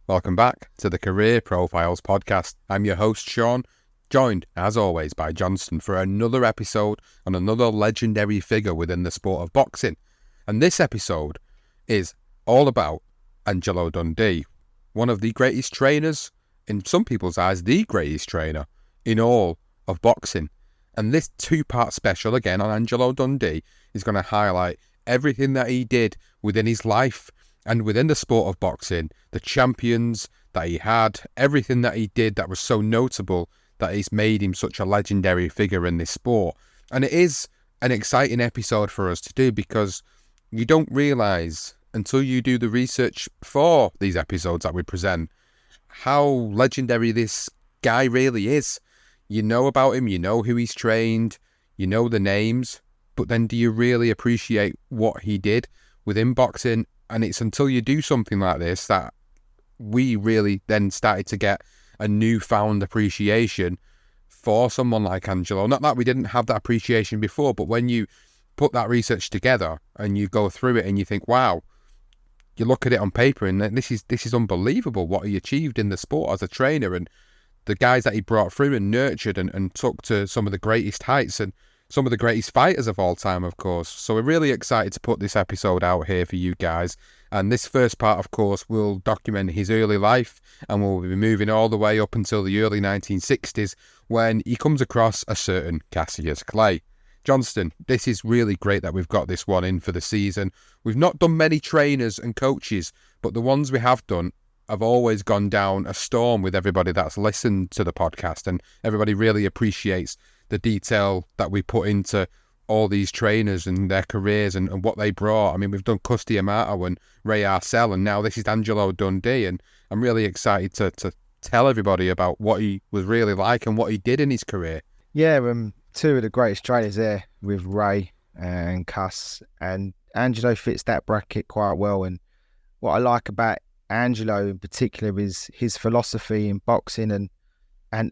Welcome back to the Career Profiles podcast. I'm your host, Sean, joined, as always, by Johnston for another episode on another legendary figure within the sport of boxing. And this episode is all about Angelo Dundee, one of the greatest trainers, in some people's eyes, the greatest trainer in all of boxing. And this two-part special, again, on Angelo Dundee, is going to highlight everything that he did within his life and within the sport of boxing, the champions that he had, everything that he did that was so notable that he's made him such a legendary figure in this sport. And it is an exciting episode for us to do because you don't realise until you do the research for these episodes that we present how legendary this guy really is. You know about him, you know who he's trained, you know the names, but then do you really appreciate what he did within boxing? And it's until you do something like this that we really then started to get a newfound appreciation for someone like Angelo. Not that we didn't have that appreciation before, but when you put that research together and you go through it and you think, wow, you look at it on paper and this is unbelievable what he achieved in the sport as a trainer, and the guys that he brought through and nurtured and took to some of the greatest heights and some of the greatest fighters of all time, of course. So we're really excited to put this episode out here for you guys. And this first part, of course, will document his early life, and we'll be moving all the way up until the early 1960s when he comes across a certain Cassius Clay. Johnston, this is really great that we've got this one in for the season. We've not done many trainers and coaches, but the ones we have done have always gone down a storm with everybody that's listened to the podcast, and everybody really appreciates the detail that we put into all these trainers and their careers and what they brought. I mean, we've done Custy Amato and Ray Arcel, and now this is Angelo Dundee, and I'm really excited to tell everybody about what he was really like and what he did in his career. Yeah, two of the greatest trainers there with Ray and Cuss, and Angelo fits that bracket quite well. And what I like about Angelo in particular is his philosophy in boxing, and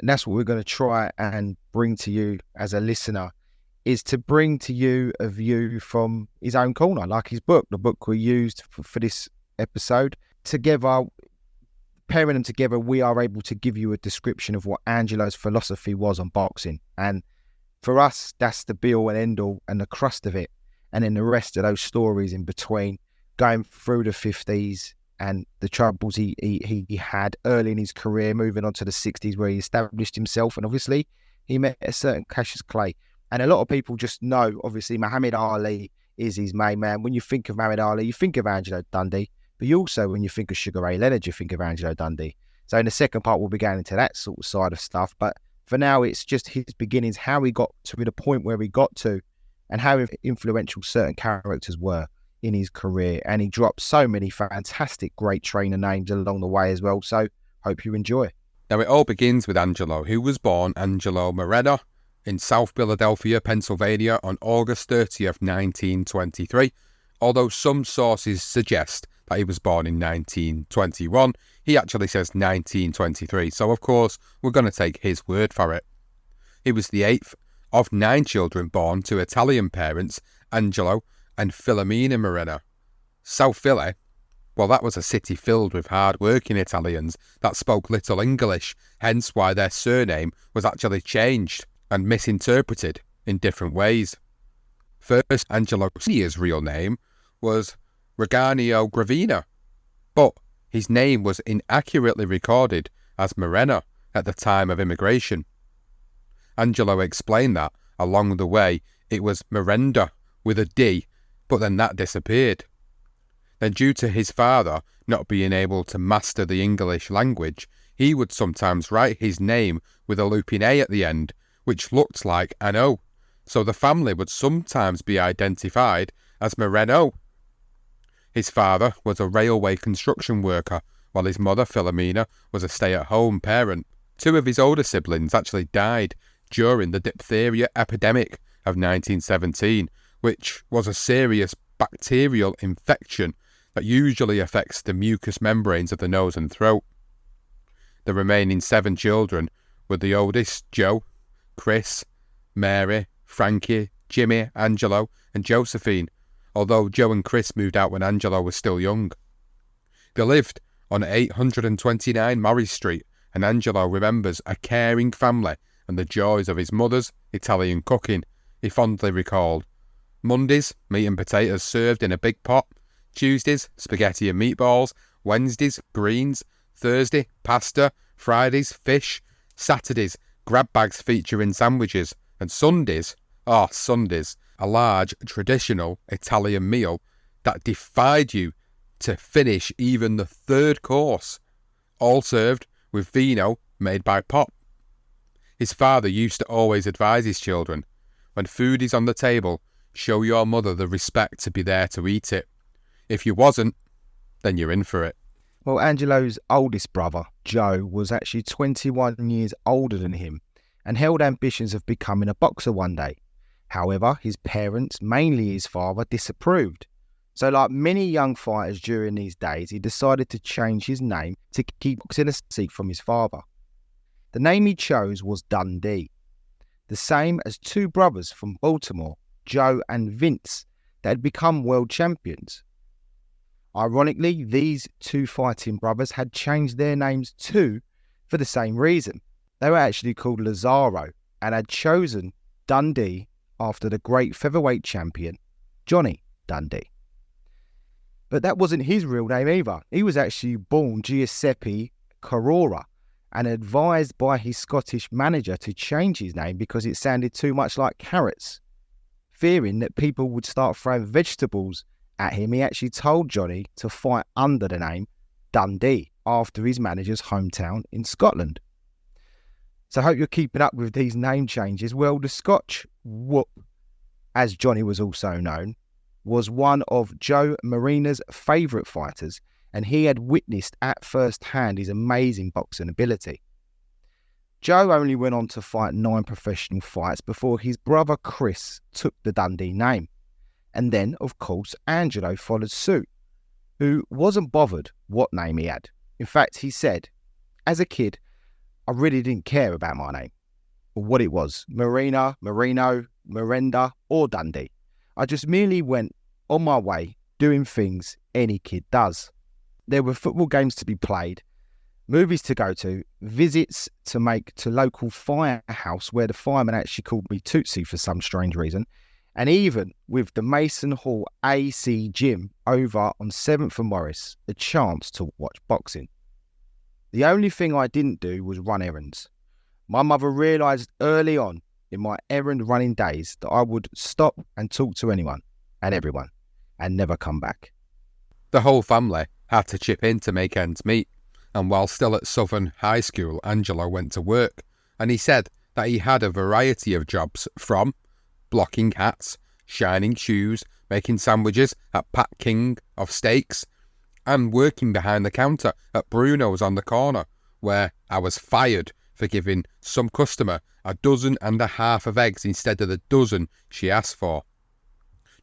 that's what we're going to try and bring to you as a listener, is to bring to you a view from his own corner, like his book, the book we used for this episode. Together, pairing them together, we are able to give you a description of what Angelo's philosophy was on boxing. And for us, that's the be-all and end-all and the crust of it. And then the rest of those stories in between, going through the 50s, and the troubles he had early in his career, moving on to the 60s where he established himself. And obviously, he met a certain Cassius Clay. And a lot of people just know, obviously, Muhammad Ali is his main man. When you think of Muhammad Ali, you think of Angelo Dundee. But you also, when you think of Sugar Ray Leonard, you think of Angelo Dundee. So in the second part, we'll be going into that sort of side of stuff. But for now, it's just his beginnings, how he got to the point where he got to, and how influential certain characters were in his career. And he dropped so many fantastic great trainer names along the way as well. So hope you enjoy. Now it all begins with Angelo, who was born Angelo Mirena in South Philadelphia, Pennsylvania on August 30th, 1923. Although some sources suggest that he was born in 1921, he actually says 1923. So of course we're going to take his word for it. He was the 8th of 9 children born to Italian parents, Angelo and Filomena Mirena. South Philly, well, that was a city filled with hard-working Italians that spoke little English, hence why their surname was actually changed and misinterpreted in different ways. First, Angelo Sr.'s real name was Reganio Gravina, but his name was inaccurately recorded as Mirena at the time of immigration. Angelo explained that, along the way, it was Mirenda with a D, but then that disappeared. Then due to his father not being able to master the English language, he would sometimes write his name with a looping A at the end, which looked like an O, so the family would sometimes be identified as Mireno. His father was a railway construction worker, while his mother, Filomena, was a stay-at-home parent. 2 of his older siblings actually died during the diphtheria epidemic of 1917, which was a serious bacterial infection that usually affects the mucous membranes of the nose and throat. The remaining 7 children were the oldest, Joe, Chris, Mary, Frankie, Jimmy, Angelo, and Josephine, although Joe and Chris moved out when Angelo was still young. They lived on 829 Morris Street, and Angelo remembers a caring family and the joys of his mother's Italian cooking. He fondly recalled, Mondays, meat and potatoes served in a big pot. Tuesdays, spaghetti and meatballs. Wednesdays, greens. Thursday, pasta. Fridays, fish. Saturdays, grab bags featuring sandwiches. And Sundays, a large traditional Italian meal that defied you to finish even the third course, all served with vino made by Pop. His father used to always advise his children, when food is on the table, show your mother the respect to be there to eat it. If you wasn't, then you're in for it. Well, Angelo's oldest brother, Joe, was actually 21 years older than him and held ambitions of becoming a boxer one day. However, his parents, mainly his father, disapproved. So like many young fighters during these days, he decided to change his name to keep boxing a secret from his father. The name he chose was Dundee, the same as two brothers from Baltimore, Joe and Vince, that had become world champions. Ironically, these two fighting brothers had changed their names too for the same reason. They were actually called Lazaro and had chosen Dundee after the great featherweight champion, Johnny Dundee. But that wasn't his real name either. He was actually born Giuseppe Carrora and advised by his Scottish manager to change his name because it sounded too much like carrots. Fearing that people would start throwing vegetables at him, he actually told Johnny to fight under the name Dundee after his manager's hometown in Scotland. So I hope you're keeping up with these name changes. Well, the Scotch Whoop, as Johnny was also known, was one of Joe Mirena's favourite fighters, and he had witnessed at first hand his amazing boxing ability. Joe only went on to fight 9 professional fights before his brother Chris took the Dundee name. And then, of course, Angelo followed suit, who wasn't bothered what name he had. In fact, he said, as a kid, I really didn't care about my name, or what it was, Mirena, Marino, Mirenda, or Dundee. I just merely went on my way doing things any kid does. There were football games to be played, movies to go to, visits to make to local firehouse where the fireman actually called me Tootsie for some strange reason, and even with the Mason Hall AC gym over on 7th and Morris, a chance to watch boxing. The only thing I didn't do was run errands. My mother realised early on in my errand running days that I would stop and talk to anyone and everyone and never come back. The whole family had to chip in to make ends meet, and while still at Southern High School, Angelo went to work, and he said that he had a variety of jobs from blocking hats, shining shoes, making sandwiches at Pat King of Steaks, and working behind the counter at Bruno's on the corner, where I was fired for giving some customer 1.5 dozen of eggs instead of the dozen she asked for.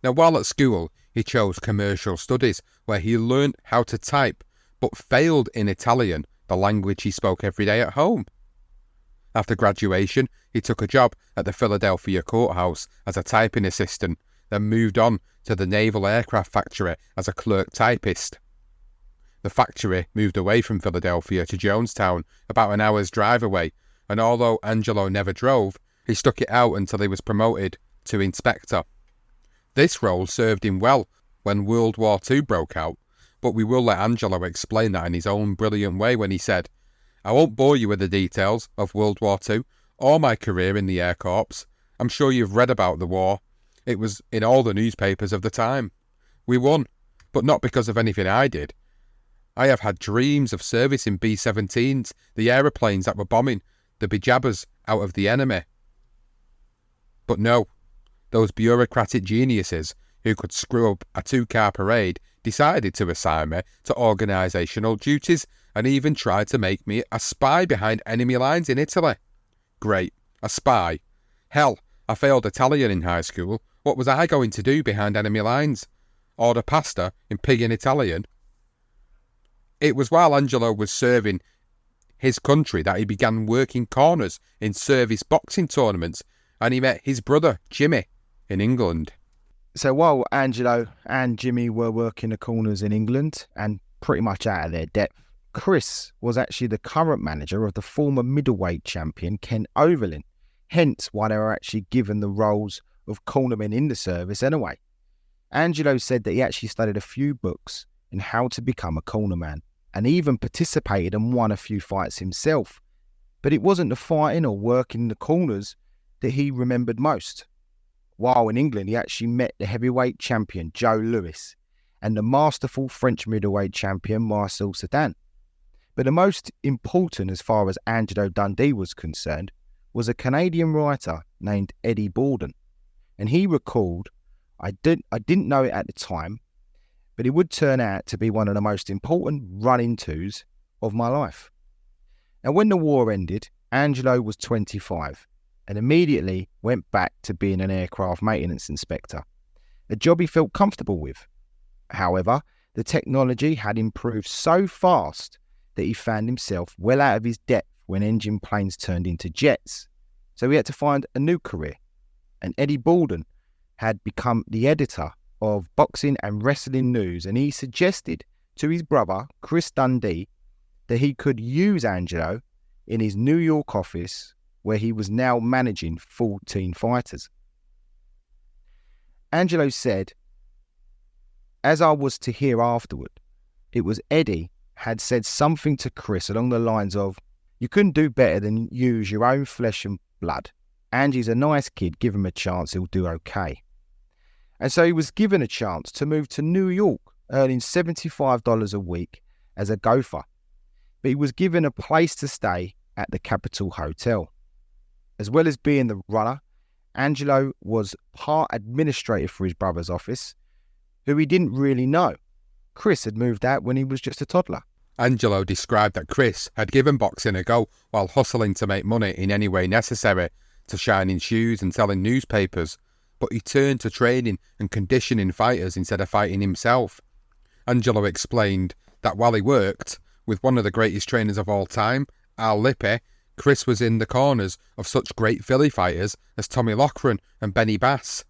Now, while at school, he chose commercial studies, where he learnt how to type, but failed in Italian, the language he spoke every day at home. After graduation, he took a job at the Philadelphia courthouse as a typing assistant, then moved on to the Naval Aircraft Factory as a clerk typist. The factory moved away from Philadelphia to Jonestown, about an hour's drive away, and although Angelo never drove, he stuck it out until he was promoted to inspector. This role served him well when World War II broke out, but we will let Angelo explain that in his own brilliant way when he said, I won't bore you with the details of World War II or my career in the Air Corps. I'm sure you've read about the war. It was in all the newspapers of the time. We won, but not because of anything I did. I have had dreams of service in B-17s, the aeroplanes that were bombing the bejabbers out of the enemy. But no, those bureaucratic geniuses who could screw up a 2-car parade decided to assign me to organisational duties and even tried to make me a spy behind enemy lines in Italy. Great, a spy. Hell, I failed Italian in high school. What was I going to do behind enemy lines? Order pasta in pig in Italian? It was while Angelo was serving his country that he began working corners in service boxing tournaments, and he met his brother Jimmy in England. So while Angelo and Jimmy were working the corners in England and pretty much out of their depth, Chris was actually the current manager of the former middleweight champion Ken Overlin, hence why they were actually given the roles of cornermen in the service anyway. Angelo said that he actually studied a few books on how to become a cornerman and even participated and won a few fights himself. But it wasn't the fighting or working in the corners that he remembered most. While in England, he actually met the heavyweight champion Joe Louis and the masterful French middleweight champion Marcel Cerdan. But the most important as far as Angelo Dundee was concerned was a Canadian writer named Eddie Borden. And he recalled, I didn't know it at the time, but it would turn out to be one of the most important run-intos of my life. Now, when the war ended, Angelo was 25 and immediately went back to being an aircraft maintenance inspector, a job he felt comfortable with. However, the technology had improved so fast that he found himself well out of his depth when engine planes turned into jets. So he had to find a new career. And Eddie Borden had become the editor of boxing and wrestling news, and he suggested to his brother, Chris Dundee, that he could use Angelo in his New York office where he was now managing 14 fighters. Angelo said, as I was to hear afterward, it was Eddie had said something to Chris along the lines of, you couldn't do better than use your own flesh and blood. Angie's a nice kid, give him a chance, he'll do okay. And so he was given a chance to move to New York, earning $75 a week as a gopher. But he was given a place to stay at the Capitol Hotel. As well as being the runner, Angelo was part administrator for his brother's office, who he didn't really know. Chris had moved out when he was just a toddler. Angelo described that Chris had given boxing a go while hustling to make money in any way necessary, to shining shoes and selling newspapers, but he turned to training and conditioning fighters instead of fighting himself. Angelo explained that while he worked with one of the greatest trainers of all time, Al Lippi, Chris was in the corners of such great Philly fighters as Tommy Loughran and Benny Bass.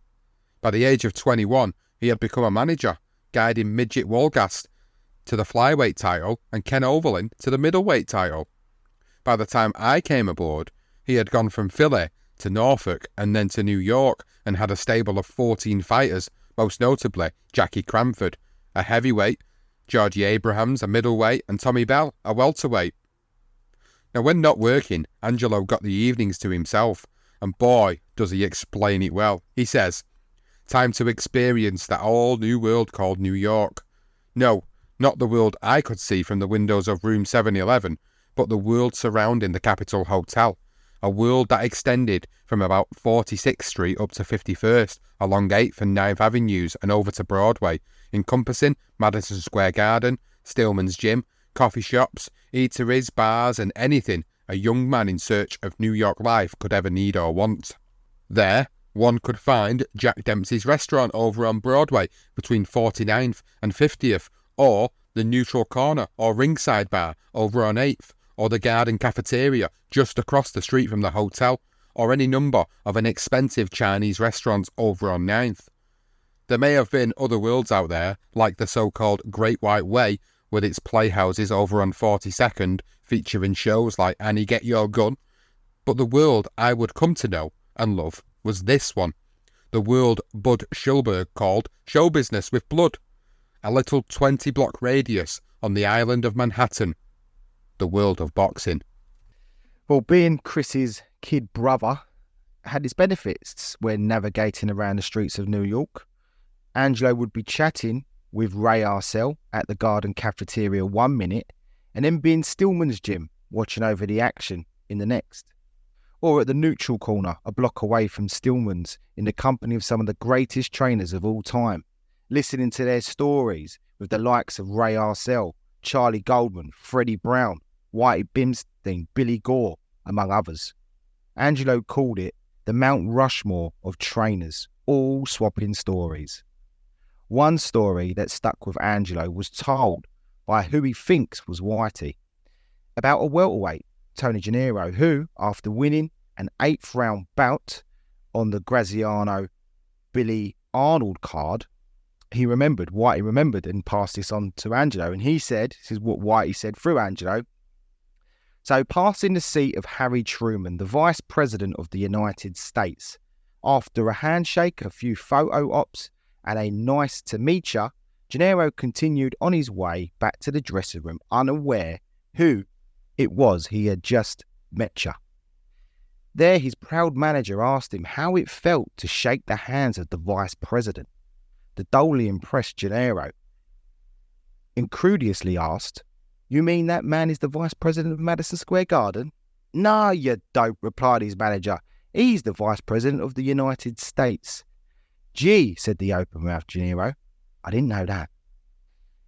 By the age of 21, he had become a manager, guiding Midget Wolgast to the flyweight title and Ken Overlin to the middleweight title. By the time I came aboard, he had gone from Philly to Norfolk and then to New York and had a stable of 14 fighters, most notably Jackie Cranford, a heavyweight, Georgie Abrahams, a middleweight, and Tommy Bell, a welterweight. Now, when not working, Angelo got the evenings to himself, and boy, does he explain it well. He says, time to experience that all new world called New York. No, not the world I could see from the windows of room 711, but the world surrounding the Capitol Hotel, a world that extended from about 46th Street up to 51st, along 8th and 9th Avenues and over to Broadway, encompassing Madison Square Garden, Stillman's Gym, coffee shops, eateries, bars, and anything a young man in search of New York life could ever need or want. There, one could find Jack Dempsey's restaurant over on Broadway between 49th and 50th, or the Neutral Corner or Ringside Bar over on 8th, or the Garden Cafeteria just across the street from the hotel, or any number of inexpensive Chinese restaurants over on 9th. There may have been other worlds out there, like the so-called Great White Way, with its playhouses over on 42nd, featuring shows like Annie Get Your Gun, but the world I would come to know and love was this one, the world Bud Schulberg called Show Business with Blood, a little 20-block radius on the island of Manhattan, the world of boxing. Well, being Chris's kid brother had its benefits when navigating around the streets of New York. Angelo would be chatting with Ray Arcel at the Garden Cafeteria 1 minute and then be in Stillman's Gym watching over the action in the next. Or at the Neutral Corner a block away from Stillman's in the company of some of the greatest trainers of all time, listening to their stories with the likes of Ray Arcel, Charlie Goldman, Freddie Brown, Whitey Bimstein, Billy Gore, among others. Angelo called it the Mount Rushmore of trainers, all swapping stories. One story that stuck with Angelo was told by who he thinks was Whitey, about a welterweight, Tony Gennaro, who, after winning an 8th round bout on the Graziano Billy Arnold card, he remembered, Whitey remembered, and passed this on to Angelo. And he said, this is what Whitey said through Angelo. So, passing the seat of Harry Truman, the Vice President of the United States, after a handshake, a few photo ops, and a nice to meet ya, Gennaro continued on his way back to the dressing room, unaware who it was he had just met ya. There, his proud manager asked him how it felt to shake the hands of the Vice President. The duly impressed Gennaro incredulously asked, "You mean that man is the Vice President of Madison Square Garden?" "No, you dope," replied his manager. "He's the Vice President of the United States." "Gee," said the open-mouthed Gennaro, "I didn't know that."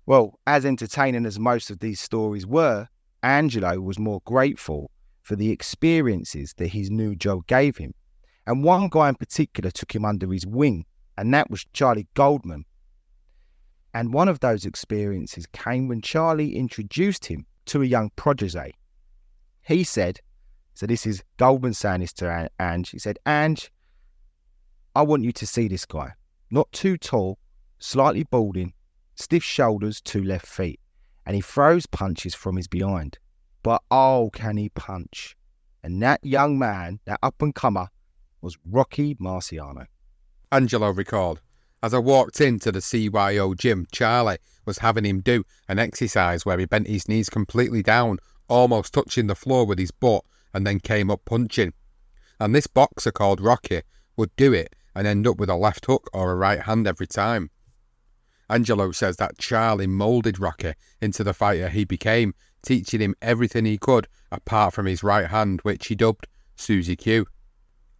Well, as entertaining as most of these stories were, Angelo was more grateful for the experiences that his new job gave him. And one guy in particular took him under his wing, and that was Charlie Goldman. And one of those experiences came when Charlie introduced him to a young protege. He said, so this is Goldman saying this to Ange, he said, "Ange, I want you to see this guy. Not too tall, slightly balding, stiff shoulders, 2 left feet, and he throws punches from his behind. But oh, can he punch?" And that young man, that up-and-comer, was Rocky Marciano. Angelo recalled, "As I walked into the CYO gym, Charlie was having him do an exercise where he bent his knees completely down, almost touching the floor with his butt, and then came up punching. And this boxer called Rocky would do it and end up with a left hook or a right hand every time." Angelo says that Charlie moulded Rocky into the fighter he became, teaching him everything he could apart from his right hand, which he dubbed Susie Q.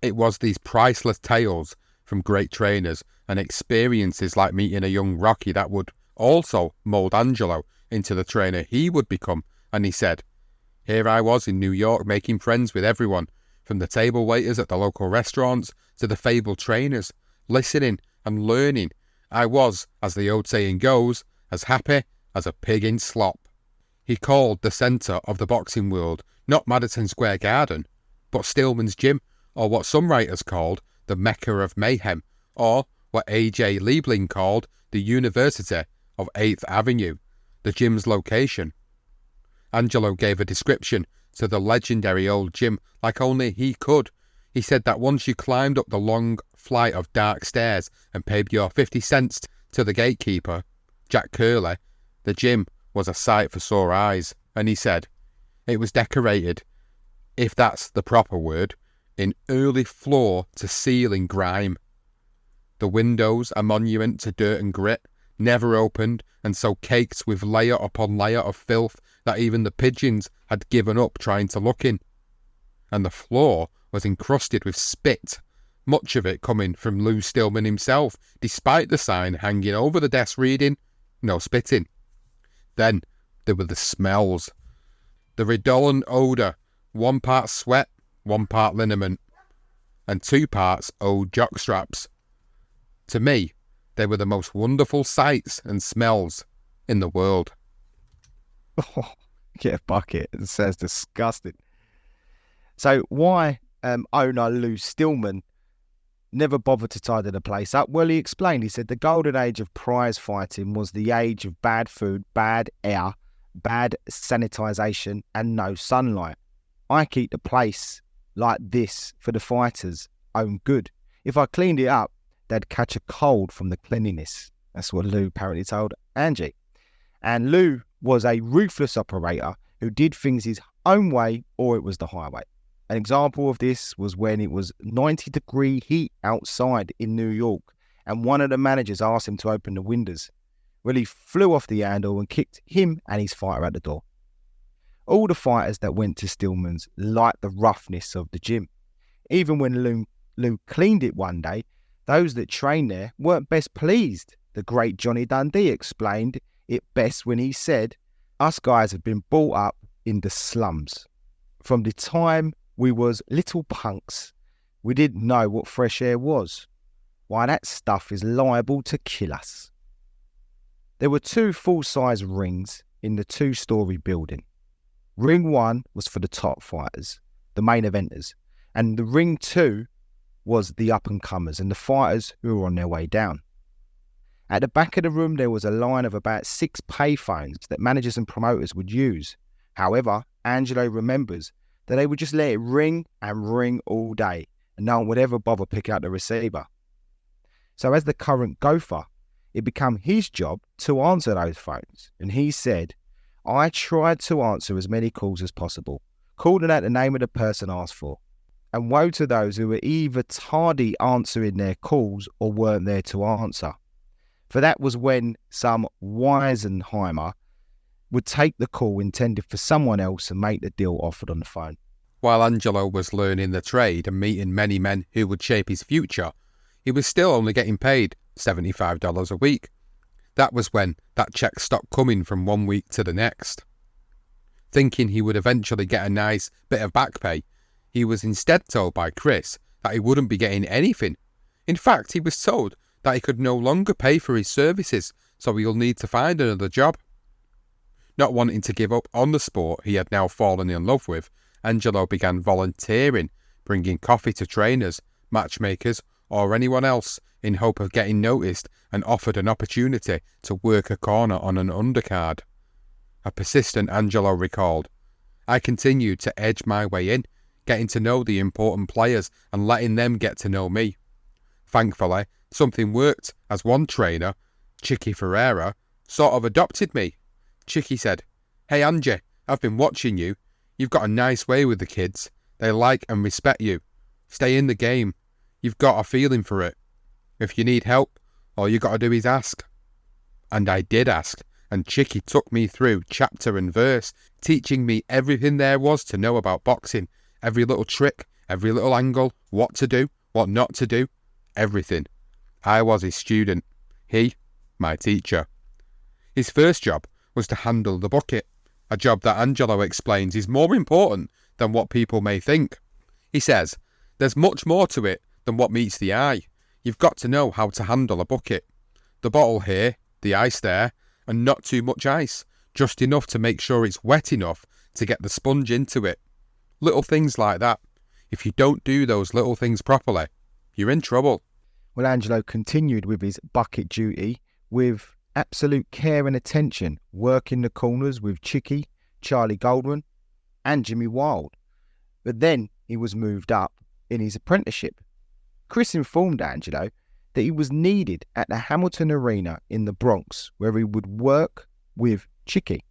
It was these priceless tales from great trainers and experiences like meeting a young Rocky that would also mould Angelo into the trainer he would become. And he said, "Here I was in New York making friends with everyone, from the table waiters at the local restaurants to the fabled trainers, listening and learning. I was, as the old saying goes, as happy as a pig in slop." He called the centre of the boxing world not Madison Square Garden, but Stillman's Gym, or what some writers called the Mecca of Mayhem, or what A.J. Liebling called the University of 8th Avenue, the gym's location. Angelo gave a description to the legendary old gym like only he could. He said that once you climbed up the long flight of dark stairs and paid your 50 cents to the gatekeeper, Jack Curley, the gym was a sight for sore eyes. And he said it was decorated, if that's the proper word, in early floor-to-ceiling grime. The windows, a monument to dirt and grit, never opened, and so caked with layer upon layer of filth that even the pigeons had given up trying to look in. And the floor was encrusted with spit, much of it coming from Lou Stillman himself, despite the sign hanging over the desk reading, "No spitting." Then there were the smells. The redolent odour, 1 part sweat, 1 part liniment, and 2 parts old jockstraps. To me, they were the most wonderful sights and smells in the world. Oh, get a bucket. It sounds disgusting. So why owner Lou Stillman never bothered to tidy the place up? Well, he explained. He said the golden age of prize fighting was the age of bad food, bad air, bad sanitisation, and no sunlight. I keep the place like this for the fighters' own good. If I cleaned it up, they'd catch a cold from the cleanliness. That's what Lou apparently told Angie. And Lou was a ruthless operator who did things his own way or it was the highway. An example of this was when it was 90-degree heat outside in New York and one of the managers asked him to open the windows. Well, he flew off the handle and kicked him and his fighter out the door. All the fighters that went to Stillman's liked the roughness of the gym. Even when Lou cleaned it one day, those that trained there weren't best pleased. The great Johnny Dundee explained it best when he said, "Us guys have been brought up in the slums. From the time we was little punks, we didn't know what fresh air was. Why, that stuff is liable to kill us." There were 2 full-size rings in the 2-story building. Ring 1 was for the top fighters, the main eventers, and the ring 2 was the up-and-comers and the fighters who were on their way down. At the back of the room, there was a line of about 6 payphones that managers and promoters would use. However, Angelo remembers that they would just let it ring and ring all day, and no one would ever bother picking up the receiver. So as the current gopher, it became his job to answer those phones. And he said, I tried to answer as many calls as possible, calling out the name of the person asked for. And woe to those who were either tardy answering their calls or weren't there to answer. For that was when some Weisenheimer would take the call intended for someone else and make the deal offered on the phone. While Angelo was learning the trade and meeting many men who would shape his future, he was still only getting paid $75 a week. That was when that check stopped coming from one week to the next. Thinking he would eventually get a nice bit of back pay, he was instead told by Chris that he wouldn't be getting anything. In fact, he was told that he could no longer pay for his services, so he'll need to find another job. Not wanting to give up on the sport he had now fallen in love with, Angelo began volunteering, bringing coffee to trainers, matchmakers, or anyone else in hope of getting noticed and offered an opportunity to work a corner on an undercard. A persistent Angelo recalled, I continued to edge my way in, getting to know the important players and letting them get to know me. Thankfully, something worked as one trainer, Chicky Ferreira, sort of adopted me. Chicky said, Hey Angie, I've been watching you. You've got a nice way with the kids. They like and respect you. Stay in the game. You've got a feeling for it. If you need help, all you got to do is ask. And I did ask, and Chicky took me through chapter and verse, teaching me everything there was to know about boxing, every little trick, every little angle, what to do, what not to do, everything. I was his student, he, my teacher. His first job was to handle the bucket, a job that Angelo explains is more important than what people may think. He says, there's much more to it than what meets the eye. You've got to know how to handle a bucket. The bottle here, the ice there, and not too much ice, just enough to make sure it's wet enough to get the sponge into it. Little things like that. If you don't do those little things properly, you're in trouble. Well, Angelo continued with his bucket duty with absolute care and attention, working the corners with Chicky, Charlie Goldman, and Jimmy Wild. But then he was moved up in his apprenticeship. Chris informed Angelo that he was needed at the Hamilton Arena in the Bronx, where he would work with Chicky.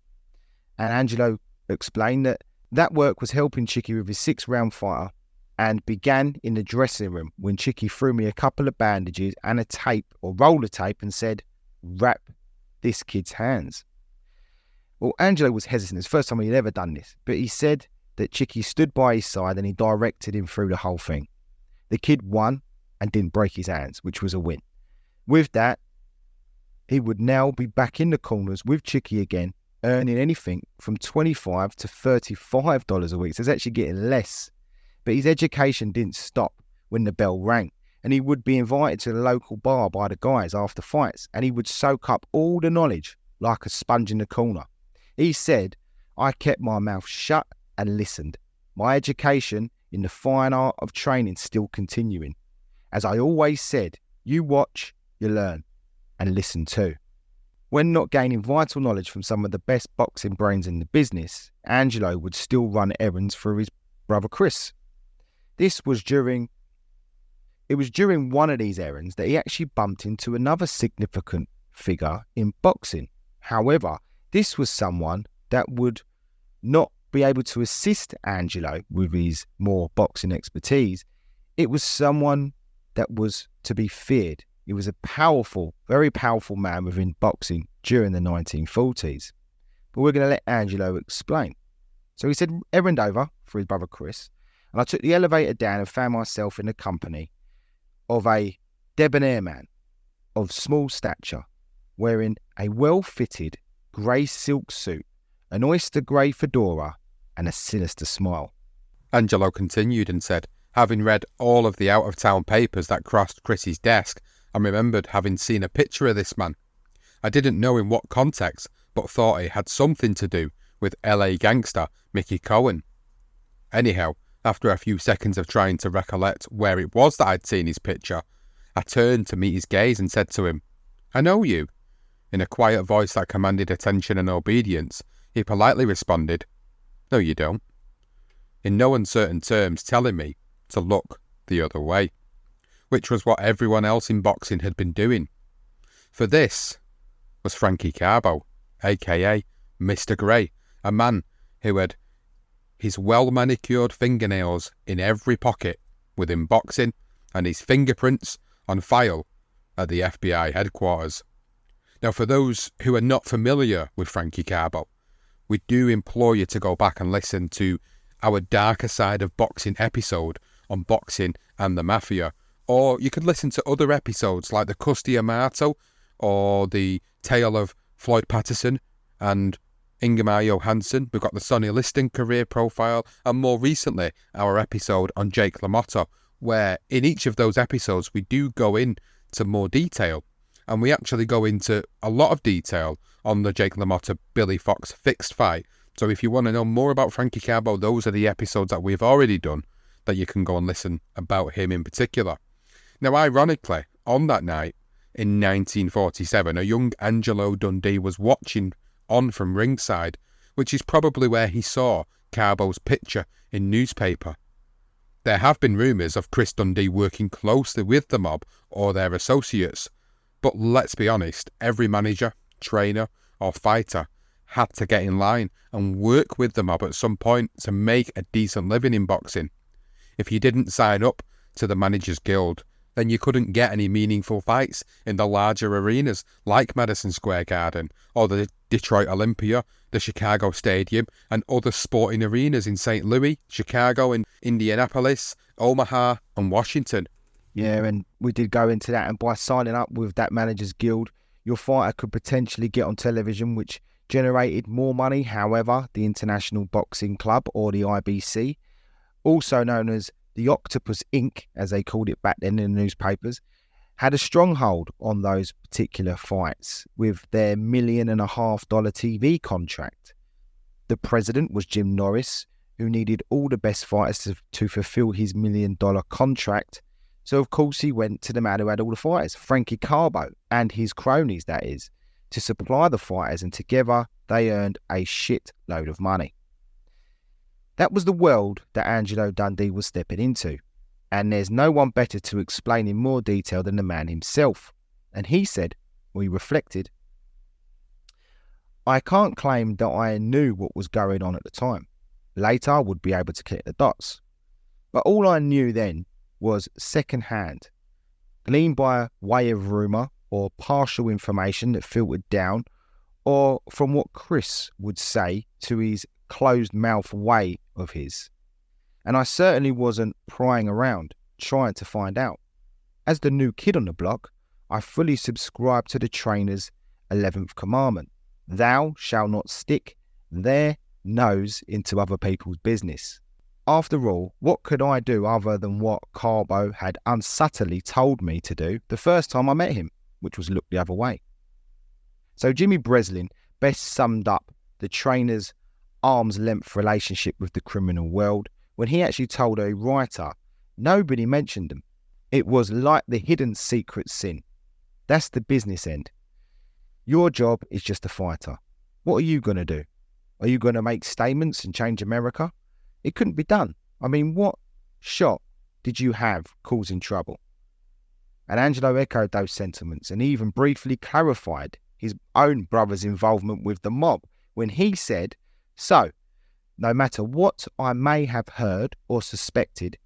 And Angelo explained that that work was helping Chicky with his 6-round fighter, and began in the dressing room when Chicky threw me a couple of bandages and a tape or roller tape and said, wrap this kid's hands. Well, Angelo was hesitant. It's the first time he'd ever done this, but he said that Chicky stood by his side and he directed him through the whole thing. The kid won and didn't break his hands, which was a win. With that, he would now be back in the corners with Chicky again, earning anything from $25 to $35 a week. So it's actually getting less. But his education didn't stop when the bell rang, and he would be invited to the local bar by the guys after fights, and he would soak up all the knowledge like a sponge in the corner. He said, I kept my mouth shut and listened. My education in the fine art of training still continuing. As I always said, you watch, you learn, and listen too. When not gaining vital knowledge from some of the best boxing brains in the business, Angelo would still run errands for his brother Chris. It was during one of these errands that he actually bumped into another significant figure in boxing. However, this was someone that would not be able to assist Angelo with his more boxing expertise. It was someone that was to be feared. He was a powerful, very powerful man within boxing during the 1940s. But we're going to let Angelo explain. So he said, errand over for his brother Chris, and I took the elevator down and found myself in the company of a debonair man of small stature, wearing a well-fitted grey silk suit, an oyster grey fedora, and a sinister smile. Angelo continued and said, having read all of the out-of-town papers that crossed Chris's desk, I remembered having seen a picture of this man. I didn't know in what context, but thought it had something to do with LA gangster Mickey Cohen. Anyhow, after a few seconds of trying to recollect where it was that I'd seen his picture, I turned to meet his gaze and said to him, "I know you." In a quiet voice that commanded attention and obedience, he politely responded, "No, you don't," in no uncertain terms telling me to look the other way, which was what everyone else in boxing had been doing. For this was Frankie Carbo, aka Mr. Gray, a man who had his well-manicured fingernails in every pocket within boxing and his fingerprints on file at the FBI headquarters. Now, for those who are not familiar with Frankie Carbo, we do implore you to go back and listen to our Darker Side of Boxing episode on boxing and the mafia, or you could listen to other episodes like the Custody Amato or the Tale of Floyd Patterson and Ingemar Johansson. We've got the Sonny Liston career profile, and more recently our episode on Jake LaMotta, where in each of those episodes we do go into more detail, and we actually go into a lot of detail on the Jake LaMotta Billy Fox fixed fight. So if you want to know more about Frankie Carbo, those are the episodes that we've already done that you can go and listen about him in particular. Now, ironically, on that night in 1947, a young Angelo Dundee was watching on from ringside, which is probably where he saw Carbo's picture in newspaper. There have been rumours of Chris Dundee working closely with the mob or their associates, but let's be honest, every manager, trainer or fighter had to get in line and work with the mob at some point to make a decent living in boxing. If you didn't sign up to the Managers Guild, then you couldn't get any meaningful fights in the larger arenas like Madison Square Garden or the Detroit Olympia, the Chicago Stadium and other sporting arenas in St. Louis, Chicago and Indianapolis, Omaha and Washington. Yeah, and we did go into that, and by signing up with that Managers Guild, your fighter could potentially get on television, which generated more money. However, the International Boxing Club, or the IBC, also known as the Octopus Inc., as they called it back then in the newspapers, had a stronghold on those particular fights with their $1.5 million TV contract. The president was Jim Norris, who needed all the best fighters to fulfill his $1 million contract. So, of course, he went to the man who had all the fighters, Frankie Carbo, and his cronies, that is, to supply the fighters, and together they earned a shitload of money. That was the world that Angelo Dundee was stepping into, and there's no one better to explain in more detail than the man himself. And he said, or he reflected, "I can't claim that I knew what was going on at the time. Later I would be able to connect the dots. But all I knew then was second-hand, gleaned by way of rumour or partial information that filtered down, or from what Chris would say to his closed-mouth way of his. And I certainly wasn't prying around, trying to find out. As the new kid on the block, I fully subscribed to the trainer's 11th commandment. Thou shalt not stick their nose into other people's business. After all, what could I do other than what Carbo had unsubtly told me to do the first time I met him, which was look the other way?" So Jimmy Breslin best summed up the trainer's arm's-length relationship with the criminal world when he actually told a writer nobody mentioned them. It was like the hidden secret sin. That's the business end. Your job is just a fighter. What are you going to do? Are you going to make statements and change America? It couldn't be done. I mean, what shot did you have causing trouble? And Angelo echoed those sentiments and even briefly clarified his own brother's involvement with the mob when he said, "So, no matter what I may have heard or suspected,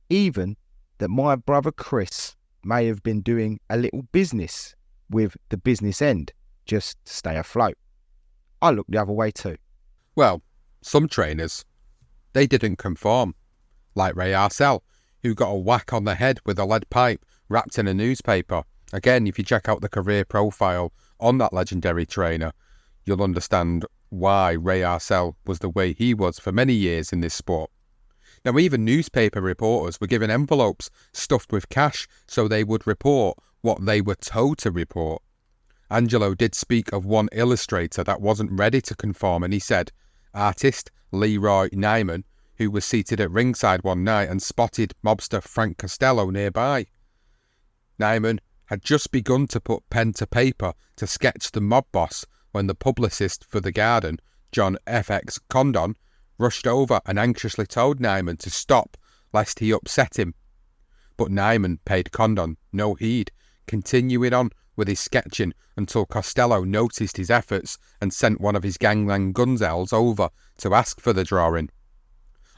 even that my brother Chris may have been doing a little business with the business end just to stay afloat, I look the other way too." Well, some trainers, they didn't conform, like Ray Arcel, who got a whack on the head with a lead pipe wrapped in a newspaper. Again, if you check out the career profile on that legendary trainer, you'll understand why Ray Arcel was the way he was for many years in this sport. Now, even newspaper reporters were given envelopes stuffed with cash so they would report what they were told to report. Angelo did speak of one illustrator that wasn't ready to conform, and he said, artist Leroy Nyman, who was seated at ringside one night and spotted mobster Frank Costello nearby. Nyman had just begun to put pen to paper to sketch the mob boss when the publicist for the Garden, John F.X. Condon, rushed over and anxiously told Nyman to stop lest he upset him. But Nyman paid Condon no heed, continuing on with his sketching until Costello noticed his efforts and sent one of his gangland gunzels over to ask for the drawing.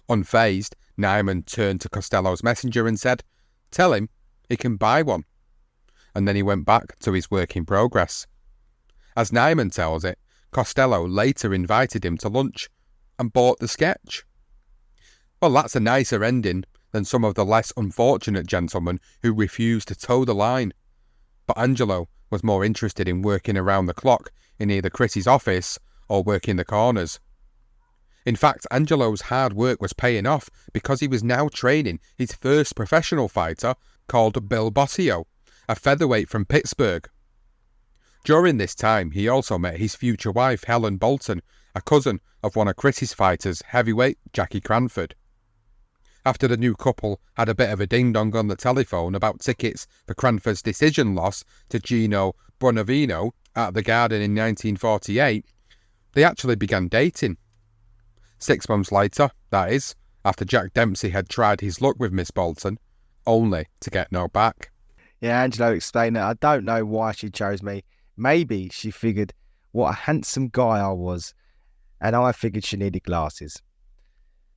Unfazed, Nyman turned to Costello's messenger and said, "Tell him he can buy one." And then he went back to his work in progress. As Nyman tells it, Costello later invited him to lunch and bought the sketch. Well, that's a nicer ending than some of the less unfortunate gentlemen who refused to toe the line. But Angelo was more interested in working around the clock in either Chris's office or working the corners. In fact, Angelo's hard work was paying off because he was now training his first professional fighter called Bill Bossio, a featherweight from Pittsburgh. During this time, he also met his future wife, Helen Bolton, a cousin of one of Chris's fighters, heavyweight Jackie Cranford. After the new couple had a bit of a ding-dong on the telephone about tickets for Cranford's decision loss to Gino Bonavino at the Garden in 1948, they actually began dating. 6 months later, that is, after Jack Dempsey had tried his luck with Miss Bolton, only to get no back. Yeah, Angelo explained that. I don't know why she chose me. Maybe she figured what a handsome guy I was, and I figured she needed glasses.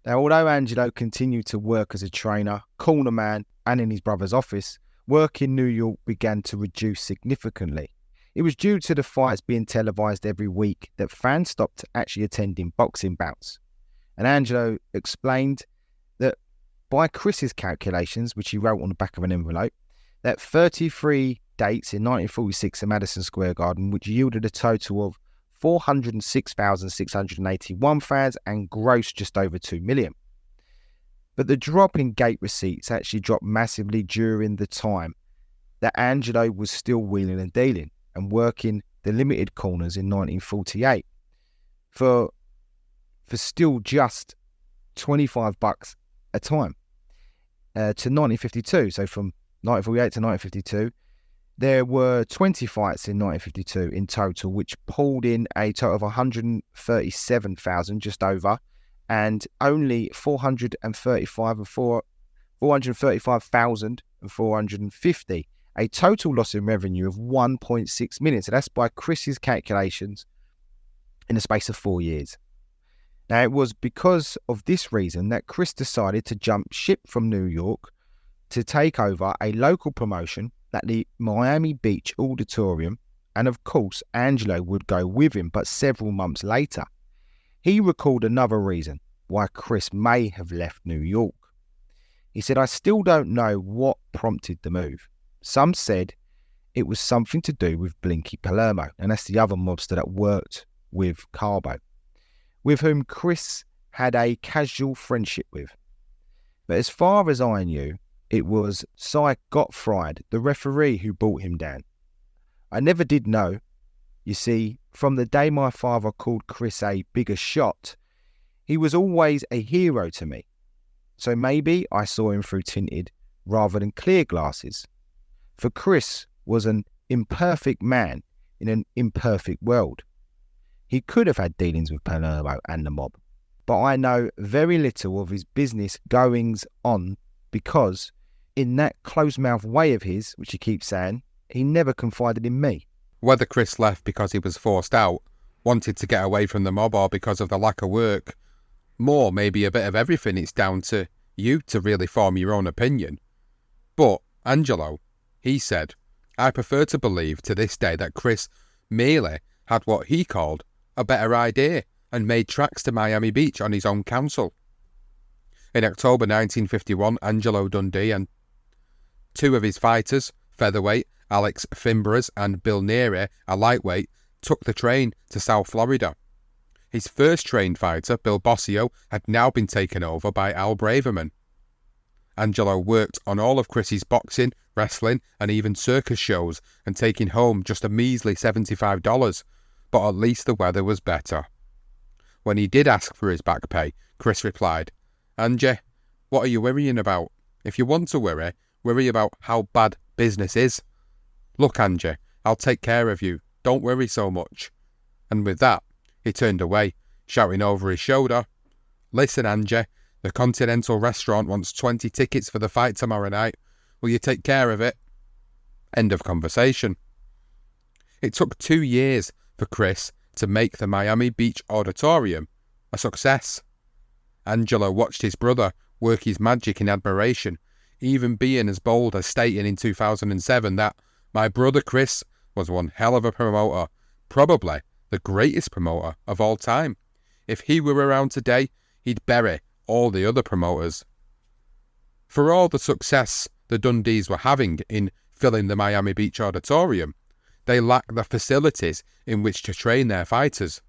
Now, although Angelo continued to work as a trainer, cornerman, and in his brother's office, work in New York began to reduce significantly. It was due to the fights being televised every week that fans stopped actually attending boxing bouts. And Angelo explained that by Chris's calculations, which he wrote on the back of an envelope, that 33 dates in 1946 at Madison Square Garden, which yielded a total of 406,681 fans and grossed just over 2 million. But the drop in gate receipts actually dropped massively during the time that Angelo was still wheeling and dealing and working the limited corners in 1948 for still just $25 a time to 1952. So from 1948 to 1952, there were 20 fights in 1952 in total, which pulled in a total of 137,000, just over, and only 435,450, a total loss in revenue of 1.6 million. So that's by Chris's calculations in the space of 4 years. Now, it was because of this reason that Chris decided to jump ship from New York to take over a local promotion at the Miami Beach Auditorium, and of course Angelo would go with him, but several months later. He recalled another reason why Chris may have left New York. He said, "I still don't know what prompted the move. Some said it was something to do with Blinky Palermo," and that's the other mobster that worked with Carbo, with whom Chris had a casual friendship with. But as far as I knew, it was Cy Gottfried, the referee, who brought him down. I never did know. You see, from the day my father called Chris a bigger shot, he was always a hero to me. So maybe I saw him through tinted rather than clear glasses. For Chris was an imperfect man in an imperfect world. He could have had dealings with Palermo and the mob, but I know very little of his business goings on because in that close-mouthed way of his, which he keeps saying, he never confided in me. Whether Chris left because he was forced out, wanted to get away from the mob, or because of the lack of work, more maybe a bit of everything, it's down to you to really form your own opinion. But Angelo, he said, "I prefer to believe to this day that Chris merely had what he called a better idea and made tracks to Miami Beach on his own counsel." In October 1951, Angelo Dundee and two of his fighters, featherweight Alex Fimbres and Bill Neary, a lightweight, took the train to South Florida. His first trained fighter, Bill Bossio, had now been taken over by Al Braverman. Angelo worked on all of Chris's boxing, wrestling and even circus shows, and taking home just a measly $75, but at least the weather was better. When he did ask for his back pay, Chris replied, "Angie, what are you worrying about? If you want to worry about how bad business is." "Look, Angie, I'll take care of you. Don't worry so much." And with that, he turned away, shouting over his shoulder, "Listen, Angie, the Continental restaurant wants 20 tickets for the fight tomorrow night. Will you take care of it?" End of conversation. It took 2 years for Chris to make the Miami Beach Auditorium a success. Angelo watched his brother work his magic in admiration, even being as bold as stating in 2007 that "my brother Chris was one hell of a promoter, probably the greatest promoter of all time. If he were around today, he'd bury all the other promoters." For all the success the Dundees were having in filling the Miami Beach Auditorium, they lacked the facilities in which to train their fighters.